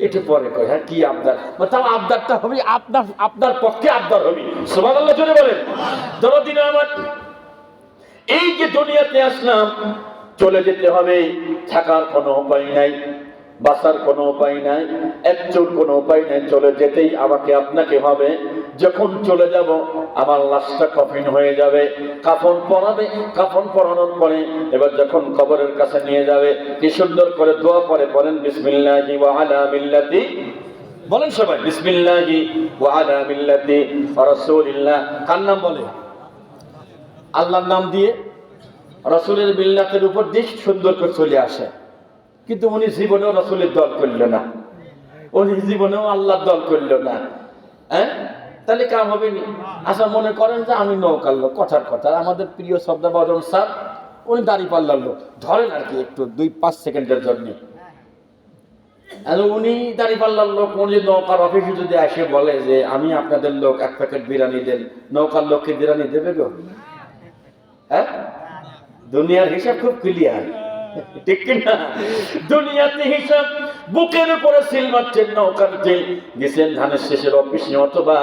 একটু পরে কয়, হ্যাঁ কি আবদার? তাও আবদারটা হবে আপনার পক্ষে আবদার হবে। সুবহানাল্লাহ জোরে বলেন। দরদিন আমার, এই যে দুনিয়াতে আসলাম, চলে যেতে হবে, থাকার কোনো উপায় নাই, বাঁচার কোনো উপায় নাই, একচুল কোনো উপায় নাই, চলে যেতেই আমাকে আপনাকে হবে। যখন চলে যাব আমার লাশটা কফিন হয়ে যাবে, কাফন পরাবে, কাফন পরানোর পরে এবার যখন কবরের কাছে নিয়ে যাবে, কি সুন্দর করে দোয়া করে পড়েন, বিসমিল্লাহি ওয়া আলা মিল্লাতি, বলেন সবাই, বিসমিল্লাহি ওয়া আলা মিল্লাতি রাসূলিল্লাহ। কার নাম বলে? আল্লাহর নাম দিয়ে, রাসূলের মিল্লাতের উপর দিয়ে সুন্দর করে চলে আসে। কিন্তু উনি জীবনেও রাসূলের দল করল না, উনি জীবনেও আল্লাহর দল করল না। তাহলে কাম হবে নি? আচ্ছা মনে করেন যে আমি নৌকার লোক, কথার কথা, আমাদের প্রিয় শ্রদ্ধাভাজন স্যার, উনি দাঁড়িপাল্লার লোক, ধরেন আর কি একটু 2-5 সেকেন্ডের জন্য। উনি দাঁড়িপাল্লার লোক, উনি নৌকার অফিসে যদি এসে বলে যে আমি আপনাদের লোক, 1 প্যাকেট বিরিয়ানি দেন, নৌকার লোককে বিরিয়ানি দেবে গো? দুনিয়ার হিসাব খুব ক্লিয়ার। ঠিক কিনা? দুনিয়াতে হিসাব বুকের উপরে সিল মারছেন, নৌকাতে গেছেন ধানের শেষের অফিসে অথবা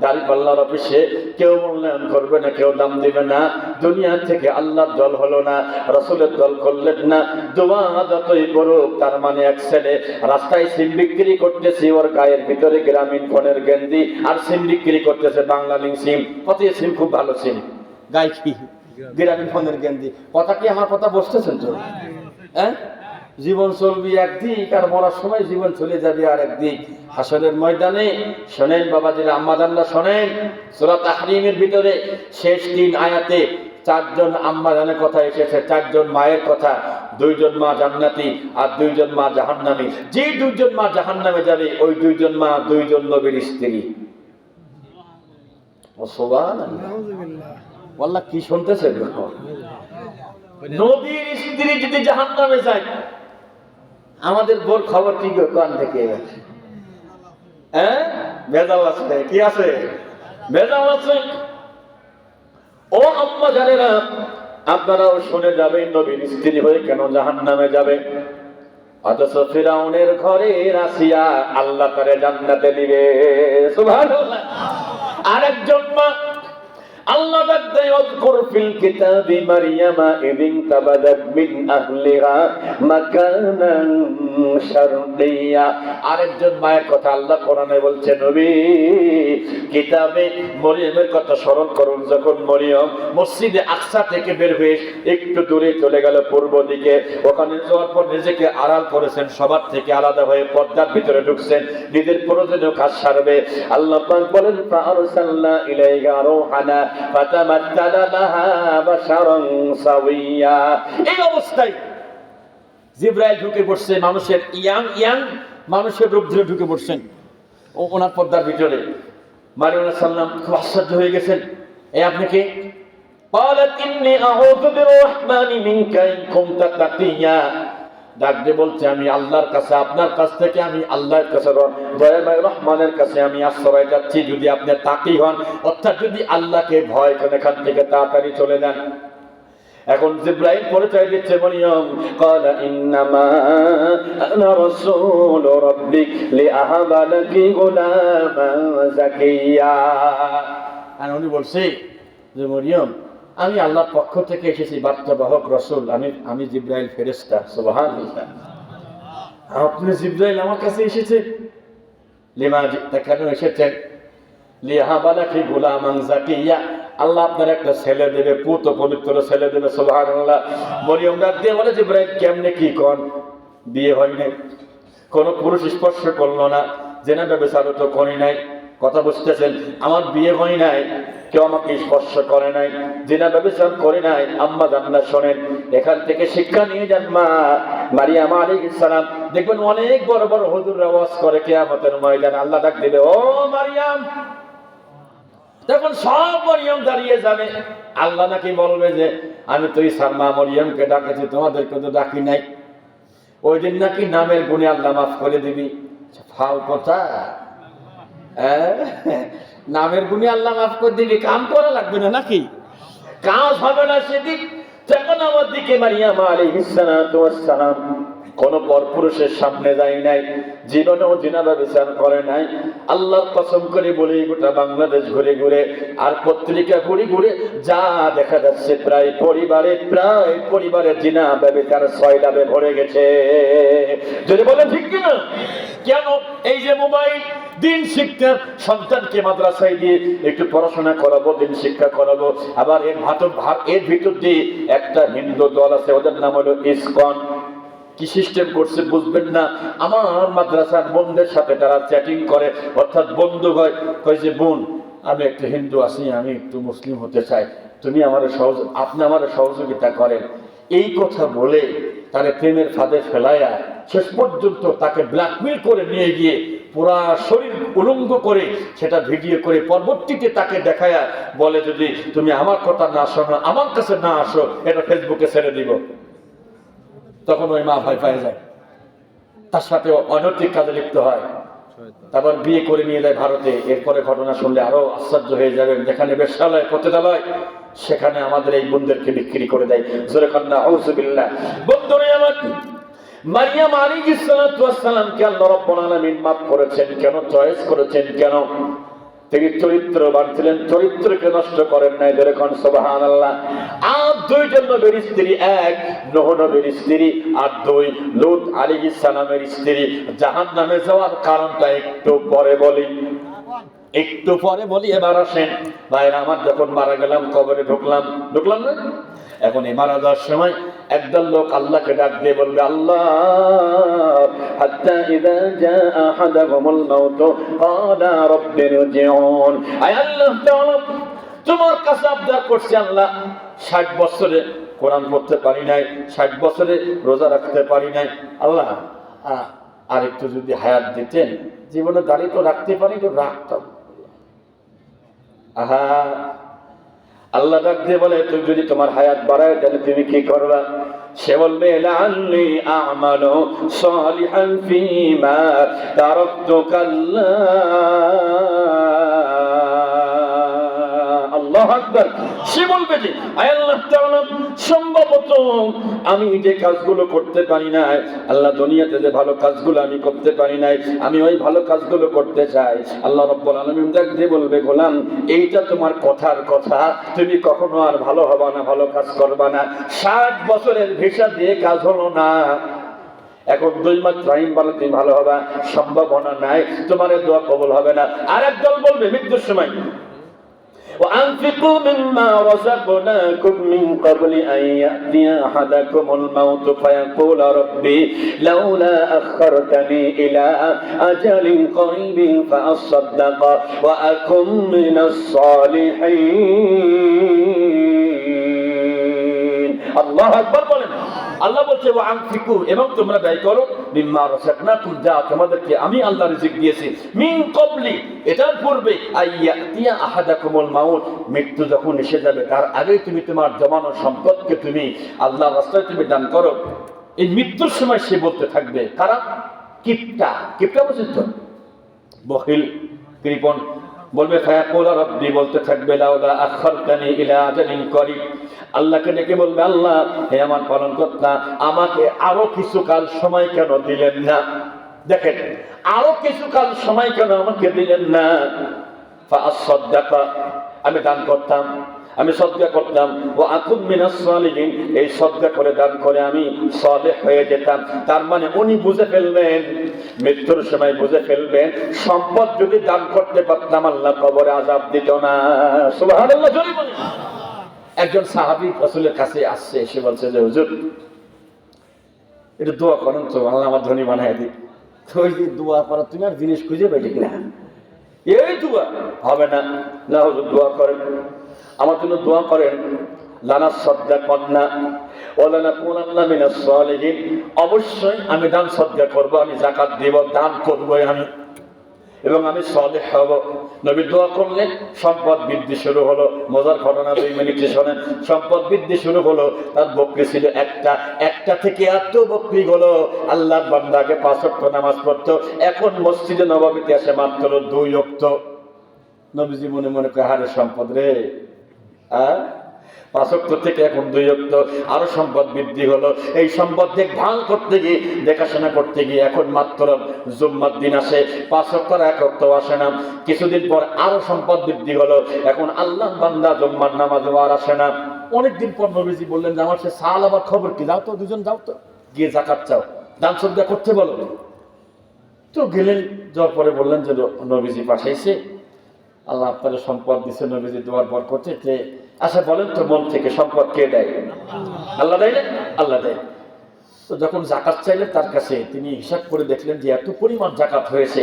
দাঁড়িপাল্লার অফিসে, কেউ মূল্যায়ন করবে না, কেউ দাম দিবে না। দুনিয়া থেকে আল্লাহর দল হলো না, রাসূলের দল করলেন না। দোয়া যতই করুক, তার মানে এক ছেলে রাস্তায় সিম বিক্রি করতেছে, ওর গায়ের ভিতরে গ্রামীণ ফোনের গেঞ্জি, আর সিম বিক্রি করতেছে বাংলালিংক সিম। কত সিম খুব ভালো সিম, গায়ে কি গ্রামীণ ফোনের গেঞ্জি। কথা কি আমার কথা বুঝতেছেন তো? হ্যাঁ, জীবন চলবি একদিক, আর মরার সময় জীবন চলে যাবে আর একদিক। হাসরের ময়দানে শোনেন বাবাজিরা, আম্মাজানরা শোনেন, সূরা তাহরিমের ভিতরে শেষ 3 আয়াতে 4 জন আম্মাজানের কথা এসেছে, 4 জন মায়ের কথা। 2 জন মা জান্নাতি আর 2 জন মা জাহান্নামী। যে 2 জন মা জাহান্নামে যাবে, ওই 2 জন মা 2 জন নবীর স্ত্রী। ও সুবহানাল্লাহ, আল্লাহ কি শুনতেছেন? নবীর স্ত্রী যদি জাহান্নামে যায়, আমাদের বোর খবর কি কান থেকে? হ্যাঁ, ভেজাল আছে, কি আছে? ভেজাল আছে। ও আম্মা জানেরা, আপনারাও শুনে যাবেন, নবীর স্ত্রী হয়ে কেন জাহান্নামে যাবে? অথচ ফিরাউনের ঘরে আসিয়া আল্লাহ তারে জান্নাতে দিবে। সুবহানাল্লাহ। আরেকজন মা আল্লাহ দেয়, ওযকুর ফিল কিতাবি মারইয়ামা ইদিন তাবাদাত মিন আহলিহা মাকানান শারকিয়া। আরেকজন মায়ের কথা আল্লাহ কোরআনে বলছে, নবী কিতাবে মরিয়মের কথা স্মরণ করুন। যখন মরিয়ম মসজিদে আকসা থেকে বের হয়ে একটু দূরে চলে গেল পূর্ব দিকে, ওখানে যাওয়ার পর নিজেকে আড়াল করেছেন, সবার থেকে আলাদা হয়ে পর্দার ভিতরে ঢুকছেন, নিজের প্রয়োজনীয় কাজ সারবে। আল্লাহ পাক বলেন, ফাআরসালনা ইলাইহা রূহানা ফাতামাত্তালা লাহা বাশারান সাওয়িয়া। এই অবস্থায় জিবরাইল ঢুকে পড়ছে, মানুষের ইয়াং মানুষের রূপ ধরে ঢুকে পড়ছেন ওনার পর্দার ভিতরে। মারিয়াম আলাইহিস সালাম খুব আশ্চর্য হয়ে গেছেন, এই আপনি কি? ক্বালাত ইন্নী আউযু বিররহমানি মিনকা ইন কুনতা তাকিয়া। ডাকতে বলছে, আমি আল্লাহর কাছে, আপনার কাছ থেকে আমি আল্লাহর কাছে, দয়াময় রহমানের কাছে আমি আশ্রয় চাচ্ছি, যদি আপনি তাকি হন, অর্থাৎ যদি আল্লাহকে ভয় করেন, এখান থেকে তাড়াতাড়ি চলে যান। এখন জিবরাইল পরিচয় দিচ্ছে মরিয়ম, ক্বালা ইন্নামা আনা রাসূলু রাব্বিক লিআহাবা লাকি গুলামান যাকিয়া। আর উনি বলছে যে, মরিয়ম, আমি আল্লাহর পক্ষ থেকে এসেছি, বার্তাবাহক রাসূল, আমি জিবরাইল ফেরেশতা। সুবহানাল্লাহ। আপনি জিবরাইল আমার কাছে এসেছেন, লিমা জিতা, কেন এসেছেন? লিআহাবা লাকি গুলামান যাকিয়া, আল্লাহ আপনার একটা ছেলে দেবে, পুত পবিত্র ছেলে দেবে। সুবহানাল্লাহ। মরিয়ম ডাক দিয়ে বলে, জিবরাইল কেমনে কি কোন? বিয়ে হয় নাই, কোন পুরুষ স্পর্শ করলো না, জেনা ব্যভিচার তো করি নাই। কথা বুঝতেছেন? আমার বিয়ে হয় নাই, কেউ আমাকে স্পর্শ করে নাই, জেনা ব্যভিচার করে নাই। আম্মা জান্নাত শোনেন, এখান থেকে শিক্ষা নিয়ে যান। মা মারিয়াম আলাইহিস সালাম দেখবেন অনেক বড় বড় হুজুররা ওয়াজ করে কিয়ামতের ময়দানে, আল্লাহ ডাক দিবে, ও মারিয়াম। তখন সব মরিয়ম দাঁড়িয়ে যাবে। আল্লাহ নাকি বলবে যে, আমি তো ঈসার মা মরিয়মকে ডাকেছি, তোমাদেরকে তো ডাকি নাই। ওই দিন নাকি নামের গুণে আল্লাহ মাফ করে দিবি। ফাও কথা, নামের গুণে আল্লাহ মাফ করে দিবি, কাম করা লাগবে না নাকি? কাজ হবে না সেদিক। তখন আমার দিকে মারিয়াম আলাইহিস সালাম কোন পরপুরুষের সামনে যায় নাই, জীবনেও জিনা ব্যভিচার করে নাই। আল্লাহর কসম করে বলি, গোটা বাংলাদেশ ঘুরে ঘুরে আর পত্রিকা ঘুরে ঘুরে যা দেখা যাচ্ছে, প্রায় পরিবারে জিনা ব্যভিচার সয়লাবে ভরে গেছে। যদি বলে ঠিক কিনা? কেন? এই যে মোবাইল, দিন শিক্ষা, সন্তানকে মাদ্রাসায় দিয়ে একটু পড়াশোনা করাবো, দিন শিক্ষা করাবো, আবার এর ভিতর দিয়ে একটা হিন্দু দল আছে, ওদের নাম হলো ইসকন। কি সিস্টেম করছে বুঝবেন না। আমার মাদ্রাসার বোনদের সাথে তারা চ্যাটিং করে, অর্থাৎ বন্ধু হয়, কয় যে, বোন আমি একটা হিন্দু আছি, আমি একটু মুসলিম হতে চাই, আপনি আমার সহযোগিতা করেন। এই কথা বলে তারে প্রেমের ফাঁদে ফেলাইয়া শেষ পর্যন্ত তাকে ব্ল্যাকমেল করে নিয়ে গিয়ে পুরা শরীর উলঙ্গ করে সেটা ভিডিও করে পরবর্তীতে তাকে দেখায়া বলে, যদি তুমি আমার কথা না শোনো, আমার কাছে না আসো, এটা ফেসবুকে ছেড়ে দিব। তখন ওই মা ভয় পেয়ে যায়, তার সাথে অনৈতিক কাজে লিপ্ত হয়। তারপর বিয়ে করে নিয়ে যায় ভারতে। এরপরে ঘটনা শুনলে আরো আশ্চর্য হয়ে যাবেন, যেখানে বেশ্যালয় পতিতালয় সেখানে আমাদের এই বোনদেরকে বিক্রি করে দেয়। জোরে কন্যা আউযুবিল্লাহ। বন্ধুরে আমার, মারিয়াম আলাইহিস সালাতু ওয়াস সালামকে আল্লাহ রাব্বুল আলামিন মাফ করেছেন কেন, চয়েস করেছেন কেন? তিনি চরিত্রবান ছিলেন, চরিত্রকে নষ্ট করেন নাই। যেরকম সুবহানাল্লাহ। আর দুইজন নবীর স্ত্রী, এক নূহ নবীর স্ত্রী আর দুই লূত আলাইহিস সালামের স্ত্রী জাহান্নামে যাওয়ার কারণটা একটু পরে বলি, একটু পরে বলি। এবার আসেন ভাইরা আমার, যখন মারা গেলাম কবরে ঢুকলাম না? এখন এই মারা যাওয়ার সময় একদল লোক আল্লাহকে ডাক দিয়ে বলবে, আল্লাহ হাত্তা ইযা জাআ আহাদাহুমুল মাউত ক্বালা রাব্বি ইরজিউন। আয় আল্লাহ তাআলা, তোমার কাছে আবদার করছি আল্লাহ, 60 বছরে কোরআন পড়তে পারি নাই, 60 বছরে রোজা রাখতে পারি নাই, আল্লাহ আর একটু যদি হায়াত দিতেন, জীবনে দাঁড়িয়ে তো রাখতে পারি, তো রাখতাম। আহা, আল্লাহ ডাক দিয়ে বলে, তুই যদি তোমার হায়াত বাড়ায় তাহলে তুমি কি করবা? সে বলবে, লাআল্লি আ'মালু সালিহান ফীমা তারাকতু কাল্লা। আল্লাহু আকবার। সে বলবে যে, আয় আল্লাহ তাআলা, সম্ভবত আমি যে কাজগুলো করতে পারি নাই, আল্লাহ দুনিয়াতে যে ভালো কাজগুলো আমি করতে পারি নাই, আমি ওই ভালো কাজগুলো করতে চাই। আল্লাহ রাব্বুল আলামিন ডাক দিয়ে বলবে, গোলাম এইটা তোমার কথার কথা, তুমি কখনো আর ভালো হবা না, ভালো কাজ করবা না। 60 বছরের ভিসা দিয়ে কাজ হলো না, এখন 2 মাস টাইম বলে তুমি ভালো হবা, সম্ভাবনা নাই, তোমার দোয়া কবুল হবে না। আর একদল বলবে মৃত্যুর সময়, وأنفقوا مما رزقناكم من قبل أن يأتي أحدكم الموت فيقول ربي لولا أخرتني إلى أجل قريب فأصدق وأكن من الصالحين। الله أكبر বলেন। আল্লাহ বলছে, ওয়া আনফিকু, এবং তোমরা ব্যয় করো, মিম্মা রাযাকনাকুম, যা তোমাদেরকে আমি আল্লাহ রিজিক দিয়েছি, মিন ক্বাবলি, এটার পূর্বে, আইয়াতিয়া আহাদাকুমুল মাউত, মৃত্যু যখন এসে যাবে তার আগেই তুমি তোমার জমানো সম্পদকে তুমি আল্লাহর রাস্তায় তুমি দান করো। এই মৃত্যুর সময় সে বলতে থাকবে, কারা? কিপটা বুঝেন তো, বখিল, কৃপণ, বলবে ফায়াকুলা রাব্বি, বলতে থাকবে লাউলা আখারতানি ইলা আজালিন করিব, আল্লাহকে ডেকে বলবে, আল্লাহ হে আমার পালনকর্তা, আমাকে আরো কিছুকাল সময় কেন দিলেন না? দেখেন, আরো কিছুকাল সময় কেন আমাকে দিলেন না? ফাআসাদদাকা, আমি দান করতাম, আমি সদকা করতাম, ও আকুন মিনাস সালিহিন, এই সদকা করে দান করে আমি সালেহ হয়ে যেতাম। তার মানে উনি বুঝে ফেলবেন, মৃত্যুর সময় বুঝে ফেলবেন, সম্পদ যদি দান করতে পারতাম আল্লাহ কবরে আযাব দিত না। সুবহানাল্লাহ, জোরে বলেন। একজন সাহাবী রাসূলের কাছে আসছে, এসে বলছে যে, হুজুর একটু দোয়া করেন তো, আল্লাহ আমার ধনী বানায় দিক। ওই যে দোয়া করা, তুমি আর জিনিস খুঁজে পাইলে কিনা? এই দোয়া হবে না, না হুজুর দোয়া করেন, আমার জন্য দোয়া করেন, লানা সাদদাকান্না ওয়া লানাকুনান্না মিনাস সালিহিন, অবশ্যই আমি দান সদকা করব, আমি যাকাত দেব, দান করব আমি, এবং আমি সালেহ হব। নবী দোয়া করলেন, সম্পদ বৃদ্ধি শুরু হলো। মজার ঘটনা, 2 মিনিটে শোনেন। সম্পদ বৃদ্ধি শুরু হলো, তার বকরি ছিল একটা থেকে এত বকরি হলো, আল্লাহর বান্দাকে 5 ওয়াক্ত নামাজ পড়তো, এখন মসজিদে নববীতে আসে মাত্র 2 ওয়াক্ত। নবীজি মনে মনে কয়, হারে সম্পদ রে, 5 ওয়াক্ত থেকে এখন 2 ওয়াক্ত, আরো সম্পদ বৃদ্ধি হলো। এই সম্পদ দেখভাল করতে গিয়ে, দেখাশোনা করতে গিয়ে এখন মাত্র জুম্মার দিন আসে, 5 ওয়াক্তের 1 ওয়াক্ত আসে না। কিছুদিন পর আরো সম্পদ বৃদ্ধি হলো, এখন আল্লাহর বান্দা জুম্মার নামাজও আর আসে না। অনেকদিন পর নবীজি বললেন যে, আমার সে সাল আবার খবর কি, যাও তো, দুজন যাও তো, গিয়ে যাকাত চাও, দান সদকা করতে বলো। তো গেলেন, যাওয়ার পরে বললেন যে নবীজি পাঠাইছে, আল্লাহ আপনার সম্পদ দিচ্ছে, নবীজি দোয়ার পর করছে যে, আচ্ছা বলেন তো, মন থেকে সম্পদ কে দেয়? আল্লাহ দেয় না? আল্লাহ দেয়। তো যখন যাকাত চাইলেন তার কাছে, তিনি হিসাব করে দেখলেন যে এত পরিমাণ যাকাত হয়েছে,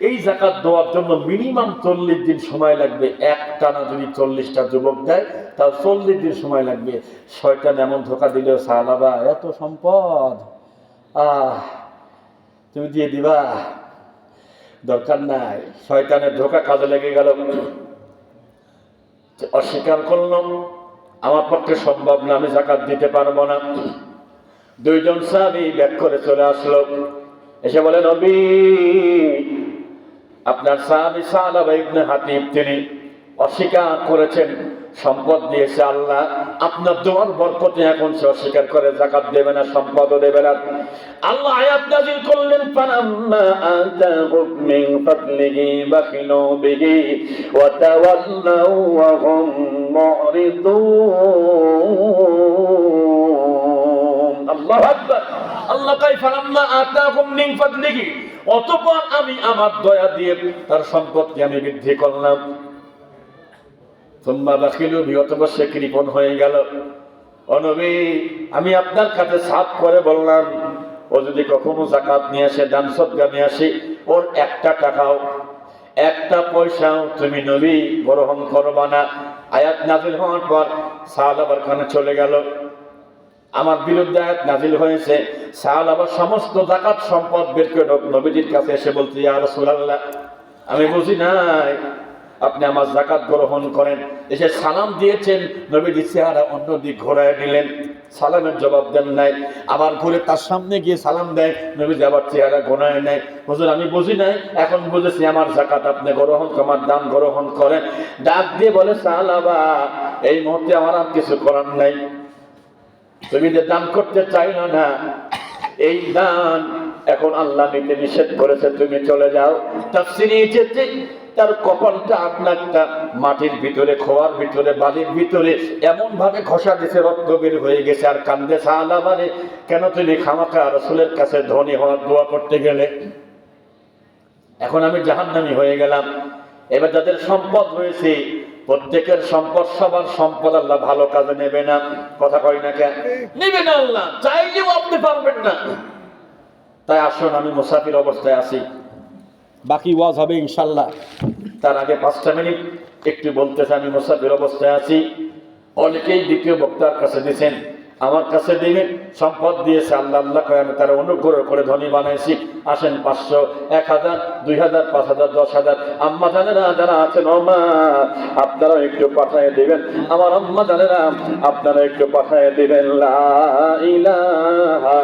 এই যাকাত দেওয়ার জন্য মিনিমাম 40 দিন সময় লাগবে। একটানা যদি 40টা যুবক দেয়, তাহলে 40 দিন সময় লাগবে। শয়তান এমন ধোকা দিলেও, সাহাবা এত সম্পদ, তুমি দিয়ে দিবা, দরকার নাই। শয়তানের ধোকা কাজে লেগে গেল, অস্বীকার করলাম, আমার পক্ষে সম্ভব না, আমি যাকাত দিতে পারবো না। 2 জন সাহাবী ব্যাক করে চলে আসলো, এসে বলে, নবী আপনার সাহাবী সালাবা ইবনে হাতিব তিনি অস্বীকার করেছেন, সম্পদ দিয়েছে আল্লাহ, আপনার দোয়ার বরকতে এখন সে অস্বীকার করে যাকাত দেবে না, সম্পদও দেবে না। আল্লাহ আয়াত নাযিল করলেন, ফালাম্মা আতাহুম মিন ফাদলিহি বাখিলু বিহি ওয়া তাওয়াল্লাউ ওয়া হুম মুরিদুন। আল্লাহু আকবার। আল্লাহ কয় ফালাম্মা আতাহুম মিন ফাদলিহি, অতঃপর আমি আমার দয়া দিয়ে তার সম্পদকে আমি বৃদ্ধি করলাম। সুম্মা বাখিলু বিহি, অতঃপর সে কৃপণ হয়ে গেল। ও নবী, আমি আপনার কাছে সাফ করে বললাম, ও যদি কখনো যাকাত নিয়ে আসে, দান সদকা নিয়ে আসে, ওর একটা টাকাও, একটা পয়সাও তুমি নবী গ্রহণ করবা না। আয়াত নাযিল হওয়ার পর সাহাবার কানে চলে গেল, আমার বিরুদ্ধে আয়াত নাযিল হয়েছে। সাহাবা সমস্ত যাকাত সম্পদ বের করে নবীজির কাছে এসে বলতে, ইয়া রাসূলুল্লাহ, আমি বুঝি নাই, আপনি আমার যাকাত গ্রহণ করেন। এসে সালাম দিয়েছেন, নবীজি চেহারা অন্যদিক ঘোরায় নিলেন, সালামের জবাব দেন নাই। আবার ঘুরে তার সামনে গিয়ে সালাম দেয়, নবীজি আবার চেহারা ঘোরায় নেয়। হুজুর আমি বুঝি নাই, এখন বুঝেছি, আমার যাকাত আপনি গ্রহণ, আমার দান গ্রহণ করেন। ডাক দিয়ে বলে, সাহাবা, এই মুহূর্তে আমার আর কিছু করার নাই, তুমি যে দান করতে চাইল না, এই দান এখন আল্লাহ নিতে নিষেধ করেছে, তুমি চলে যাও। তাফসীরে এসেছে তার কপালটা আপনারটা মাটির ভিতরে, খোয়ার ভিতরে, বালির ভিতরে এমন ভাবে ঘষা দিছে, রক্ত বের হয়ে গেছে। আর কান্দে, সাহাবা রে, কেন তুমি খামাখা রাসূলের কাছে ধনী হওয়ার দোয়া করতে গেলে? এখন আমি জাহান্নামী হয়ে গেলাম। এবার যাদের সম্পদ রয়েছে, প্রত্যেকের সম্পদ, সবার সম্পদ আল্লাহ ভালো কাজে নেবে না। কথা কই না কেন? নেবে না, আল্লাহ চাইলেও আপনি পারবেন না। তাই আসুন, আমি মুসাফির অবস্থায় আছি, বাকি ওয়াজ হবে ইনশাল্লাহ। তার আগে 5টা মিনিট একটু বলতেছে, আমি মুসাফির অবস্থায় আছি। অনেকেই দ্বিতীয় বক্তার কাছে দিয়েছেন, আমার কাছে দিবেন, সম্পদ দিয়েছে আল্লাহ, আল্লাহ করে আমি তারা অনুগ্রহ করে ধনী বানাইছি। আসেন, 500, 1000, 2000, 5000, 10000। আম্মা জানেরা যারা আছেন, ও মা, আপনারা একটু পাঠায় দিবেন, আমার আম্মা জানেরা আপনারা একটু পাঠায় দিবেন। লা ইলাহা